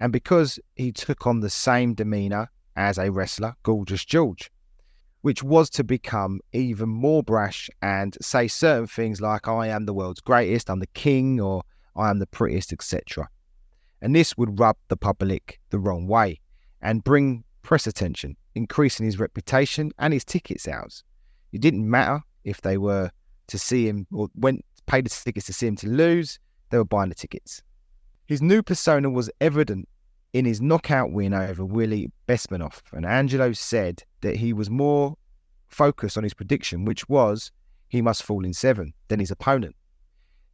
and because he took on the same demeanour as a wrestler, Gorgeous George, which was to become even more brash and say certain things like, I am the world's greatest, I'm the king, or I am the prettiest, etc. And this would rub the public the wrong way and bring press attention, increasing his reputation and his ticket sales. It didn't matter if they were to see him or paid the tickets to see him to lose, they were buying the tickets. His new persona was evident in his knockout win over Willie Pastrano, and Angelo said that he was more focused on his prediction, which was he must fall in 7, than his opponent.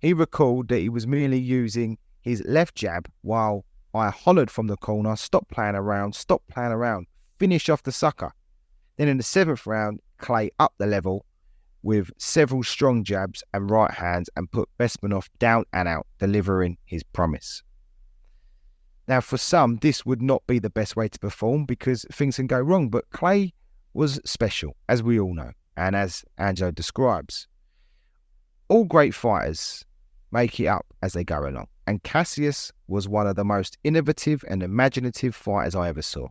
He recalled that he was merely using his left jab while I hollered from the corner, stop playing around, finish off the sucker. Then in the 7th round, Clay upped the level with several strong jabs and right hands and put Pastrano down and out, delivering his promise. Now, for some, this would not be the best way to perform because things can go wrong, but Clay was special, as we all know, and as Angelo describes. All great fighters make it up as they go along, and Cassius was one of the most innovative and imaginative fighters I ever saw.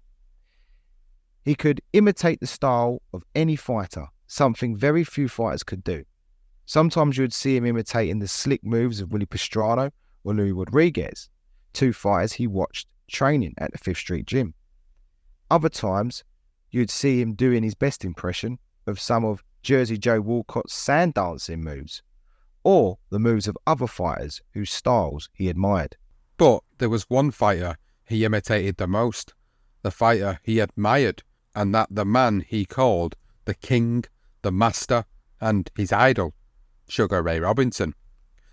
He could imitate the style of any fighter, something very few fighters could do. Sometimes you would see him imitating the slick moves of Willie Pastrano or Manuel Rodríguez, 2 fighters he watched training at the 5th Street Gym. Other times, you'd see him doing his best impression of some of Jersey Joe Walcott's sand dancing moves, or the moves of other fighters whose styles he admired. But there was one fighter he imitated the most, the fighter he admired, and that the man he called the king, the master, and his idol, Sugar Ray Robinson.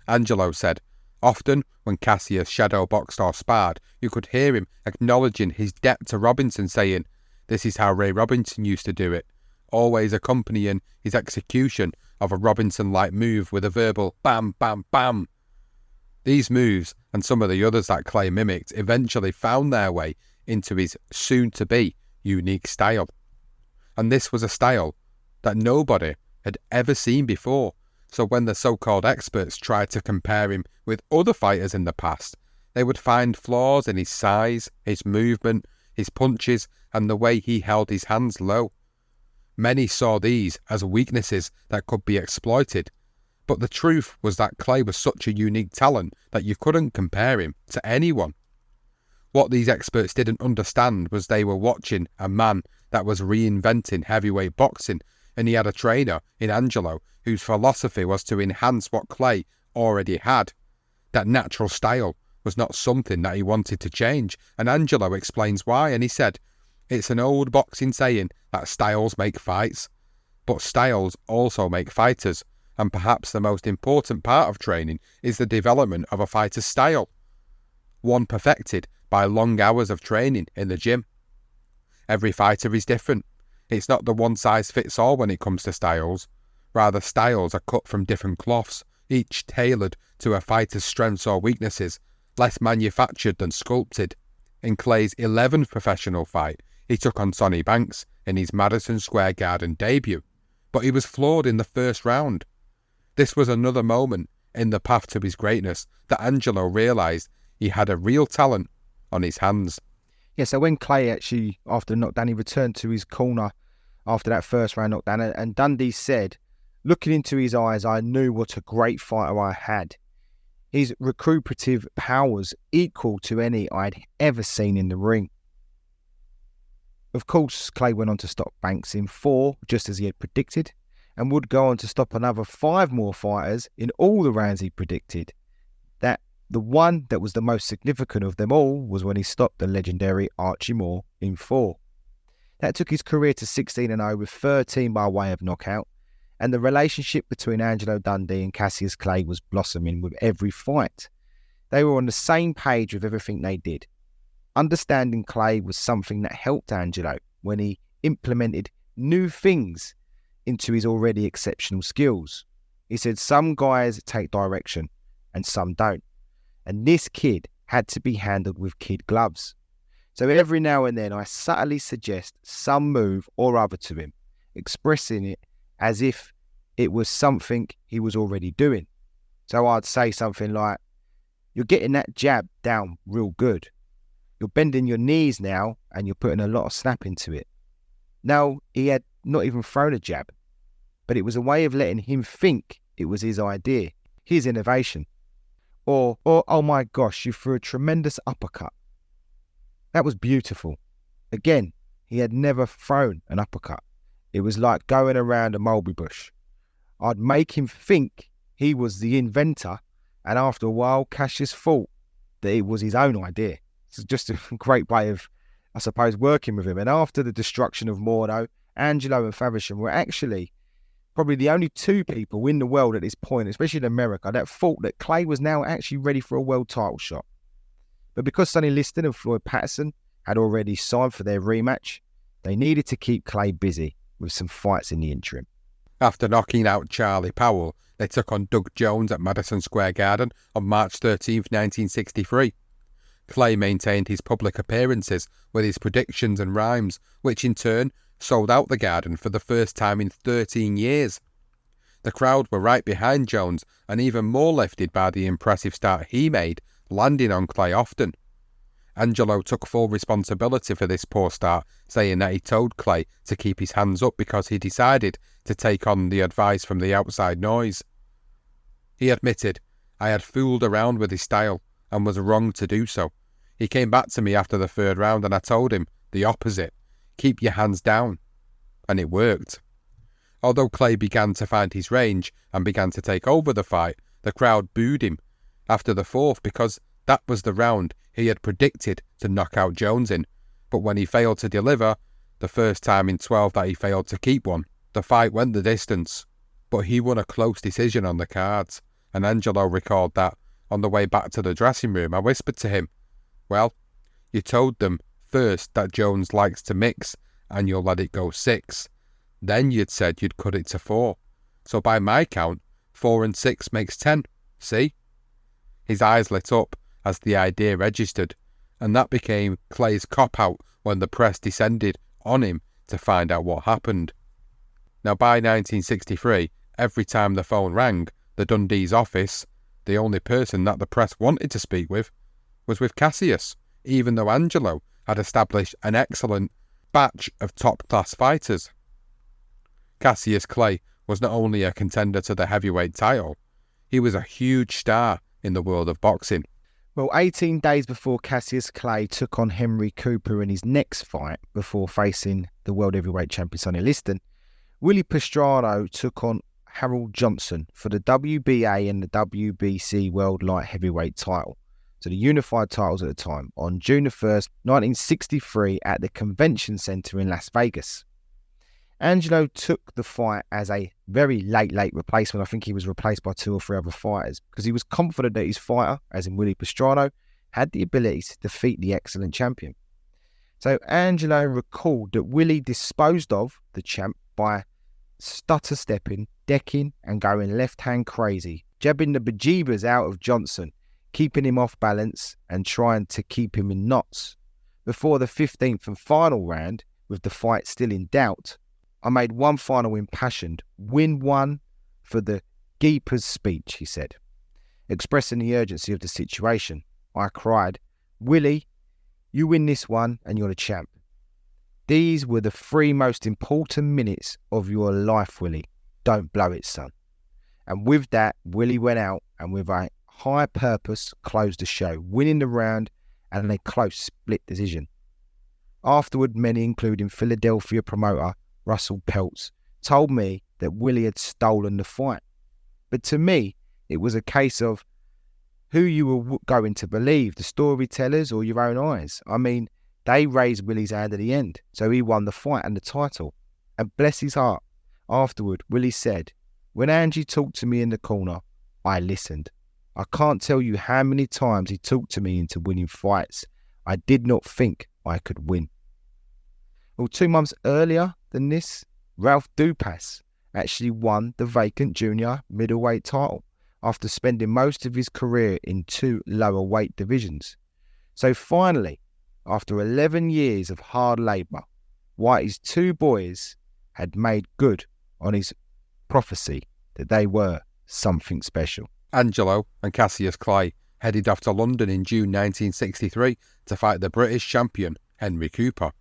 Angelo said, often when Cassius shadowboxed or sparred, you could hear him acknowledging his debt to Robinson, saying, "This is how Ray Robinson used to do it," always accompanying his execution of a Robinson-like move with a verbal bam, bam, bam. These moves, and some of the others that Clay mimicked, eventually found their way into his soon-to-be unique style. And this was a style that nobody had ever seen before. So when the so-called experts tried to compare him with other fighters in the past, they would find flaws in his size, his movement, his punches, and the way he held his hands low. Many saw these as weaknesses that could be exploited, but the truth was that Clay was such a unique talent that you couldn't compare him to anyone. What these experts didn't understand was they were watching a man that was reinventing heavyweight boxing, and he had a trainer in Angelo whose philosophy was to enhance what Clay already had. That natural style was not something that he wanted to change, and Angelo explains why, and he said, "It's an old boxing saying that styles make fights, but styles also make fighters, and perhaps the most important part of training is the development of a fighter's style, one perfected by long hours of training in the gym. Every fighter is different. It's not the one-size-fits-all when it comes to styles. Rather, styles are cut from different cloths, each tailored to a fighter's strengths or weaknesses, less manufactured than sculpted. In Clay's 11th professional fight, he took on Sonny Banks in his Madison Square Garden debut, but he was floored in the first round. This was another moment in the path to his greatness that Angelo realised he had a real talent on his hands. Yeah, so when Clay actually, after the knockdown, he returned to his corner after that first round knockdown, and Dundee said, looking into his eyes, I knew what a great fighter I had. His recuperative powers equal to any I'd ever seen in the ring. Of course, Clay went on to stop Banks in 4, just as he had predicted, and would go on to stop another 5 more fighters in all the rounds he predicted. That the one that was the most significant of them all was when he stopped the legendary Archie Moore in 4. That took his career to 16-0 with 13 by way of knockout, and the relationship between Angelo Dundee and Cassius Clay was blossoming with every fight. They were on the same page with everything they did. Understanding Clay was something that helped Angelo when he implemented new things into his already exceptional skills. He said some guys take direction and some don't. And this kid had to be handled with kid gloves. So every now and then I subtly suggest some move or other to him, expressing it as if it was something he was already doing. So I'd say something like, you're getting that jab down real good. You're bending your knees now and you're putting a lot of snap into it. Now, he had not even thrown a jab, but it was a way of letting him think it was his idea, his innovation. Or, oh my gosh, you threw a tremendous uppercut. That was beautiful. Again, he had never thrown an uppercut. It was like going around a mulberry bush. I'd make him think he was the inventor, and after a while, Cassius thought that it was his own idea. It's just a great way of, I suppose, working with him. And after the destruction of Mordo, Angelo and Faversham were actually probably the only 2 people in the world at this point, especially in America, that thought that Clay was now actually ready for a world title shot. But because Sonny Liston and Floyd Patterson had already signed for their rematch, they needed to keep Clay busy with some fights in the interim. After knocking out Charlie Powell, they took on Doug Jones at Madison Square Garden on March 13, 1963. Clay maintained his public appearances with his predictions and rhymes, which in turn sold out the Garden for the first time in 13 years. The crowd were right behind Jones and even more lifted by the impressive start he made, landing on Clay often. Angelo took full responsibility for this poor start, saying that he told Clay to keep his hands up because he decided to take on the advice from the outside noise. He admitted, I had fooled around with his style and was wrong to do so. He came back to me after the 3rd round and I told him the opposite, keep your hands down. And it worked. Although Clay began to find his range and began to take over the fight, the crowd booed him after the 4th because that was the round he had predicted to knock out Jones in. But when he failed to deliver, the first time in 12 that he failed to keep one, the fight went the distance. But he won a close decision on the cards, and Angelo recalled that on the way back to the dressing room, I whispered to him, well, you told them first that Jones likes to mix and you'll let it go 6. Then you'd said you'd cut it to 4. So by my count, 4 and 6 makes 10. See? His eyes lit up as the idea registered, and that became Clay's cop-out when the press descended on him to find out what happened. Now by 1963, every time the phone rang, the Dundee's office, the only person that the press wanted to speak with, was with Cassius, even though Angelo had established an excellent batch of top-class fighters. Cassius Clay was not only a contender to the heavyweight title, he was a huge star in the world of boxing. Well, 18 days before Cassius Clay took on Henry Cooper in his next fight before facing the world heavyweight champion Sonny Liston, Willie Pastrano took on Harold Johnson for the WBA and the WBC World Light Heavyweight title, so the unified titles at the time, on June the 1st, 1963 at the Convention Center in Las Vegas. Angelo took the fight as a very late replacement. I think he was replaced by 2 or 3 other fighters because he was confident that his fighter, as in Willie Pastrano, had the ability to defeat the excellent champion. So Angelo recalled that Willie disposed of the champ by stutter stepping, decking and going left hand crazy jabbing the bejeebers out of Johnson, keeping him off balance and trying to keep him in knots. Before the 15th and final round, with the fight still in doubt, I made one final impassioned, win one for the Geeper's speech, he said. Expressing the urgency of the situation, I cried, "Willie, you win this one and you're the champ. These were the 3 most important minutes of your life, Willie. Don't blow it, son." And with that, Willie went out and with a high purpose closed the show, winning the round and a close split decision. Afterward, many, including Philadelphia promoter Russell Peltz, told me that Willie had stolen the fight. But to me, it was a case of who you were going to believe, the storytellers or your own eyes. I mean, they raised Willie's hand at the end, so he won the fight and the title. And bless his heart, afterward, Willie said, "When Angie talked to me in the corner, I listened. I can't tell you how many times he talked to me into winning fights I did not think I could win." Well, 2 months earlier than this, Ralph Dupas actually won the vacant junior middleweight title after spending most of his career in 2 lower weight divisions. So finally, after 11 years of hard labour, Whitey's 2 boys had made good on his prophecy that they were something special. Angelo and Cassius Clay headed off to London in June 1963 to fight the British champion Henry Cooper.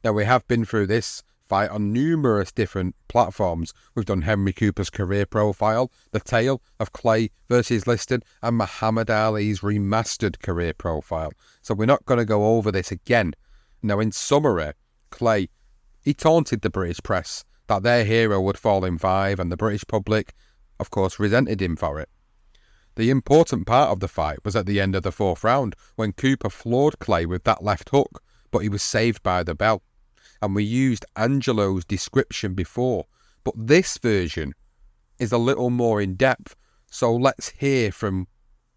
Now, we have been through this fight on numerous different platforms. We've done Henry Cooper's career profile, the tale of Clay versus Liston, and Muhammad Ali's remastered career profile. So we're not going to go over this again. Now, in summary, Clay, he taunted the British press that their hero would fall in 5, and the British public, of course, resented him for it. The important part of the fight was at the end of the 4th round, when Cooper floored Clay with that left hook, but he was saved by the bell. And we used Angelo's description before, but this version is a little more in depth, so let's hear from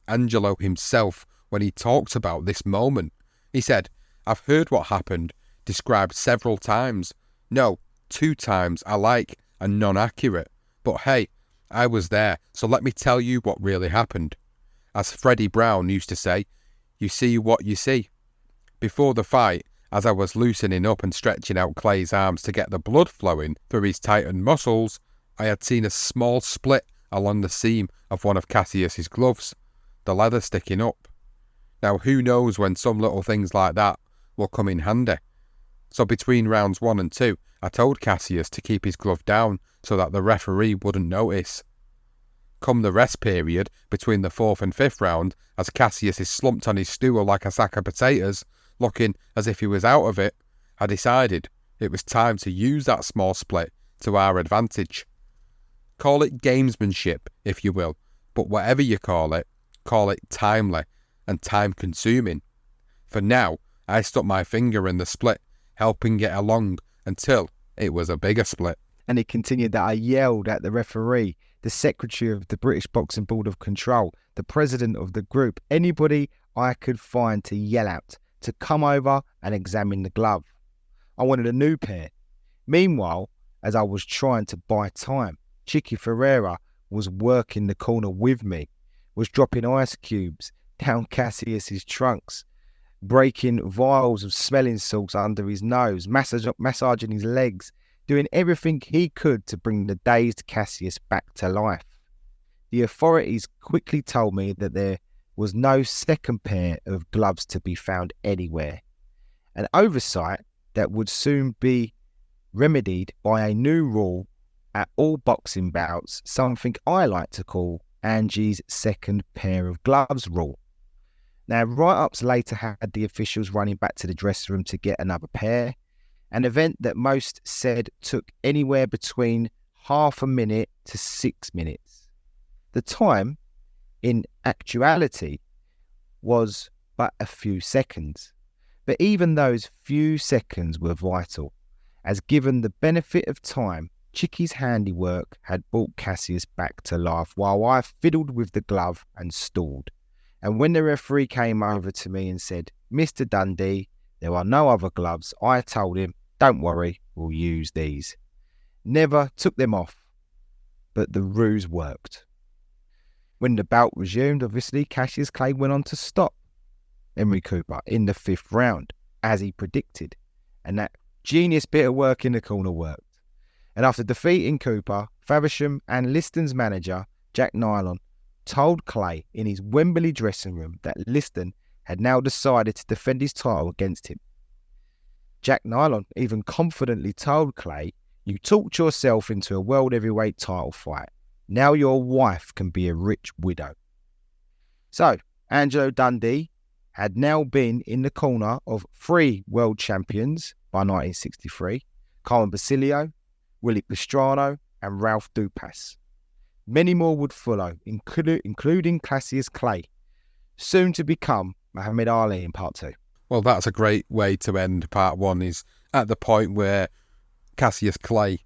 Angelo himself when he talks about this moment. He said, "I've heard what happened, described several times. No, 2 times alike and non-accurate. But hey, I was there, so let me tell you what really happened. As Freddie Brown used to say, you see what you see. Before the fight, as I was loosening up and stretching out Clay's arms to get the blood flowing through his tightened muscles, I had seen a small split along the seam of one of Cassius's gloves, the leather sticking up. Now, who knows when some little things like that will come in handy. So between rounds 1 and 2, I told Cassius to keep his glove down so that the referee wouldn't notice. Come the rest period between the 4th and 5th round, as Cassius is slumped on his stool like a sack of potatoes, looking as if he was out of it, I decided it was time to use that small split to our advantage. Call it gamesmanship, if you will, but whatever you call it timely and time-consuming. For now, I stuck my finger in the split, helping it along until it was a bigger split. And he continued that I yelled at the referee, the secretary of the British Boxing Board of Control, the president of the group, anybody I could find to yell at, to come over and examine the glove. I wanted a new pair. Meanwhile, as I was trying to buy time, Chicky Ferreira was working the corner with me, was dropping ice cubes down Cassius's trunks, breaking vials of smelling salts under his nose, massaging his legs, doing everything he could to bring the dazed Cassius back to life. The authorities quickly told me that there was no second pair of gloves to be found anywhere, an oversight that would soon be remedied by a new rule at all boxing bouts, something I like to call Angie's second pair of gloves rule. Now, write-ups later had the officials running back to the dressing room to get another pair, an event that most said took anywhere between half a minute to 6 minutes. The time, in actuality, was but a few seconds. But even those few seconds were vital, as given the benefit of time, Chicky's handiwork had brought Cassius back to life while I fiddled with the glove and stalled. And when the referee came over to me and said, "Mr. Dundee, there are no other gloves," I told him, "Don't worry, we'll use these." Never took them off, but the ruse worked. When the bout resumed, obviously, Cassius Clay went on to stop Henry Cooper in the 5th round, as he predicted. And that genius bit of work in the corner worked. And after defeating Cooper, Faversham and Liston's manager, Jack Nylon, told Clay in his Wembley dressing room that Liston had now decided to defend his title against him. Jack Nylon even confidently told Clay, "You talked yourself into a world heavyweight title fight. Now your wife can be a rich widow." So, Angelo Dundee had now been in the corner of 3 world champions by 1963, Carmen Basilio, Willie Pastrano and Ralph Dupas. Many more would follow, including Cassius Clay, soon to become Muhammad Ali in part 2. Well, that's a great way to end part 1, is at the point where Cassius Clay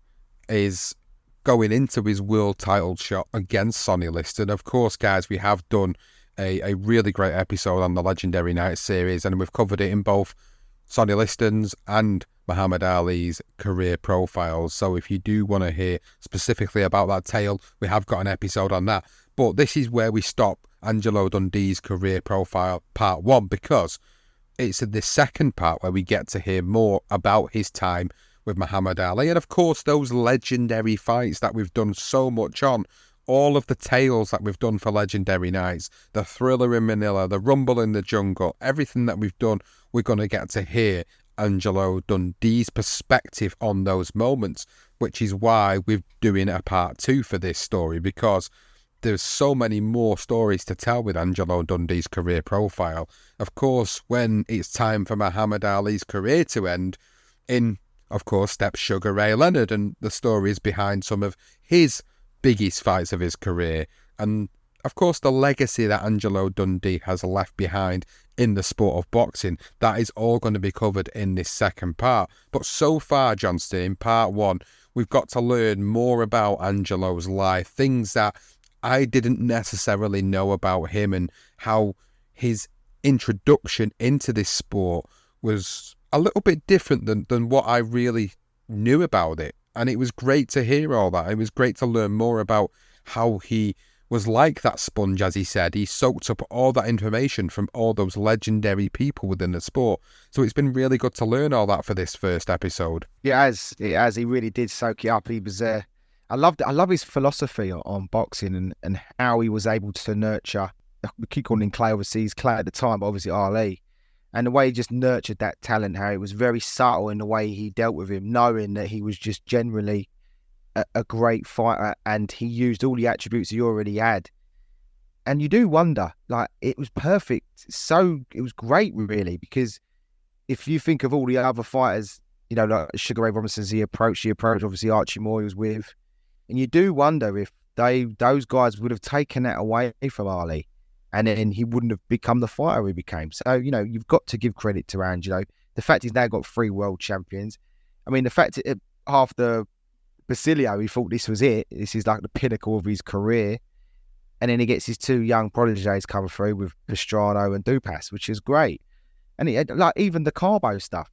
is going into his world title shot against Sonny Liston. Of course, guys, we have done a really great episode on the Legendary Nights series, and we've covered it in both Sonny Liston's and Muhammad Ali's career profiles. So if you do want to hear specifically about that tale, we have got an episode on that. But this is where we stop Angelo Dundee's career profile part 1, because it's in this second part where we get to hear more about his time with Muhammad Ali, and of course those legendary fights that we've done so much on. All of the tales that we've done for Legendary Nights, the Thriller in Manila, the Rumble in the Jungle, everything that we've done, we're going to get to hear Angelo Dundee's perspective on those moments, which is why we're doing a part 2 for this story, because there's so many more stories to tell with Angelo Dundee's career profile. Of course, when it's time for Muhammad Ali's career to end, in, of course, steps Sugar Ray Leonard, and the stories behind some of his biggest fights of his career, and of course the legacy that Angelo Dundee has left behind in the sport of boxing. That is all going to be covered in this second part. But so far, Johnston, in part 1, we've got to learn more about Angelo's life, things that I didn't necessarily know about him, and how his introduction into this sport was a little bit different than what I really knew about it. And it was great to hear all that. It was great to learn more about how he was like that sponge, as he said. He soaked up all that information from all those legendary people within the sport. So it's been really good to learn all that for this first episode. Yeah, it has. He really did soak it up. He was I love his philosophy on boxing and how he was able to nurture. We keep calling him Clay, obviously he's Clay at the time, but obviously Ali. And the way he just nurtured that talent, how it was very subtle in the way he dealt with him, knowing that he was just generally a great fighter, and he used all the attributes he already had. And you do wonder, like, it was perfect. It was great, really, because if you think of all the other fighters, you know, like Sugar Ray Robinson's he approached obviously Archie Moore he was with, and you do wonder if those guys would have taken that away from Ali, and then he wouldn't have become the fighter he became. So, you know, you've got to give credit to Angelo. The fact he's now got 3 world champions. I mean, the fact that after Basilio, he thought this was it. This is like the pinnacle of his career. And then he gets his 2 young prodigies coming through with Pastrano and Dupas, which is great. And he had, like, even the Carbo stuff.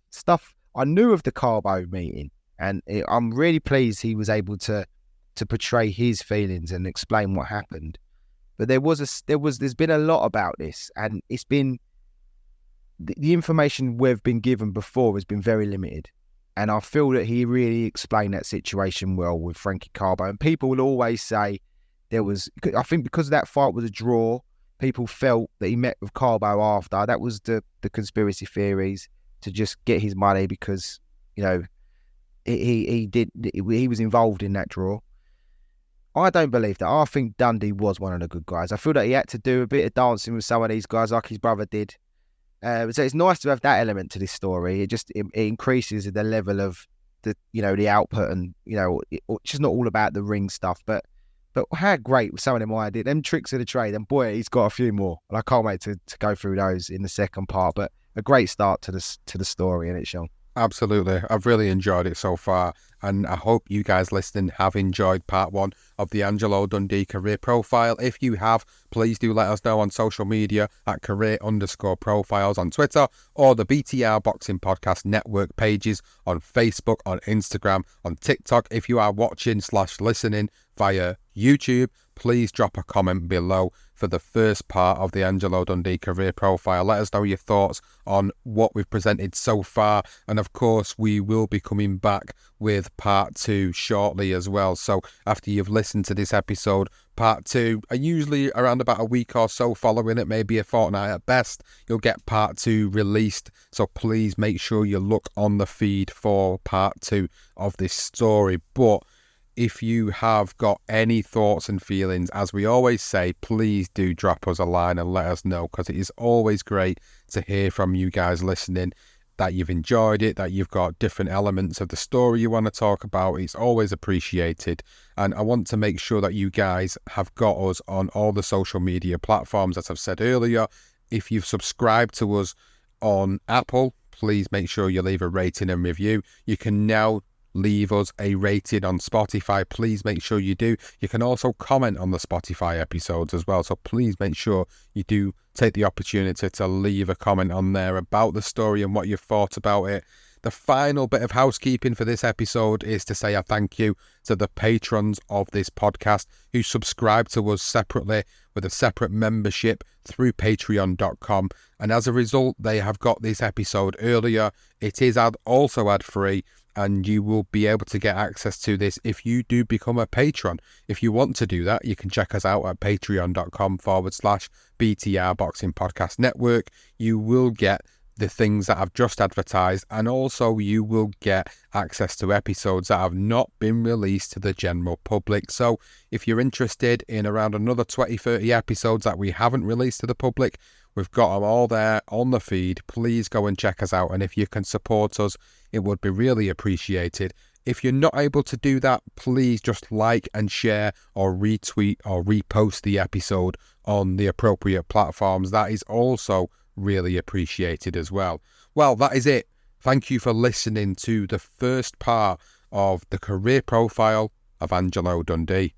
I knew of the Carbo meeting. And I'm really pleased he was able to portray his feelings and explain what happened. But there's been a lot about this, and it's been the information we've been given before has been very limited. And I feel that he really explained that situation well with Frankie Carbo. And people will always say I think because that fight was a draw, people felt that he met with Carbo after. That was the conspiracy theories to just get his money because, you know, he was involved in that draw. I don't believe that. I think Dundee was one of the good guys. I feel that he had to do a bit of dancing with some of these guys like his brother did. So it's nice to have that element to this story. It increases the level of the output, and, you know, it's just not all about the ring stuff. But how great some of them I did. Them tricks of the trade, and boy, he's got a few more. And I can't wait to go through those in the second part. But a great start to the story, isn't it, Sean? Absolutely. I've really enjoyed it so far, and I hope you guys listening have enjoyed part 1 of the Angelo Dundee career profile. If you have, please do let us know on social media at career_profiles on Twitter, or the BTR Boxing Podcast Network pages on Facebook, on Instagram, on TikTok. If you are watching/listening via YouTube, please drop a comment below for the first part of the Angelo Dundee career profile. Let us know your thoughts on what we've presented so far, and of course we will be coming back with part 2 shortly as well. So after you've listened to this episode, part 2 are usually around about a week or so following it, maybe a fortnight at best. You'll get part 2 released, so please make sure you look on the feed for part 2 of this story. But if you have got any thoughts and feelings, as we always say, please do drop us a line and let us know, because it is always great to hear from you guys listening, that you've enjoyed it, that you've got different elements of the story you want to talk about. It's always appreciated. And I want to make sure that you guys have got us on all the social media platforms. As I've said earlier, if you've subscribed to us on Apple, please make sure you leave a rating and review. You can now leave us a rating on Spotify. Please make sure you do. You can also comment on the Spotify episodes as well, so please make sure you do take the opportunity to leave a comment on there about the story and what you've thought about it. The final bit of housekeeping for this episode is to say a thank you to the patrons of this podcast who subscribe to us separately with a separate membership through patreon.com, and as a result they have got this episode earlier. It is also ad-free, and you will be able to get access to this if you do become a patron. If you want to do that, you can check us out at patreon.com/BTR Boxing Podcast Network. You will get the things that I've just advertised, and also you will get access to episodes that have not been released to the general public. So if you're interested in around another 20-30 episodes that we haven't released to the public, we've got them all there on the feed. Please go and check us out, and if you can support us, it would be really appreciated. If you're not able to do that, please just like and share or retweet or repost the episode on the appropriate platforms. That is also really appreciated as well. Well, that is it. Thank you for listening to the first part of the career profile of Angelo Dundee.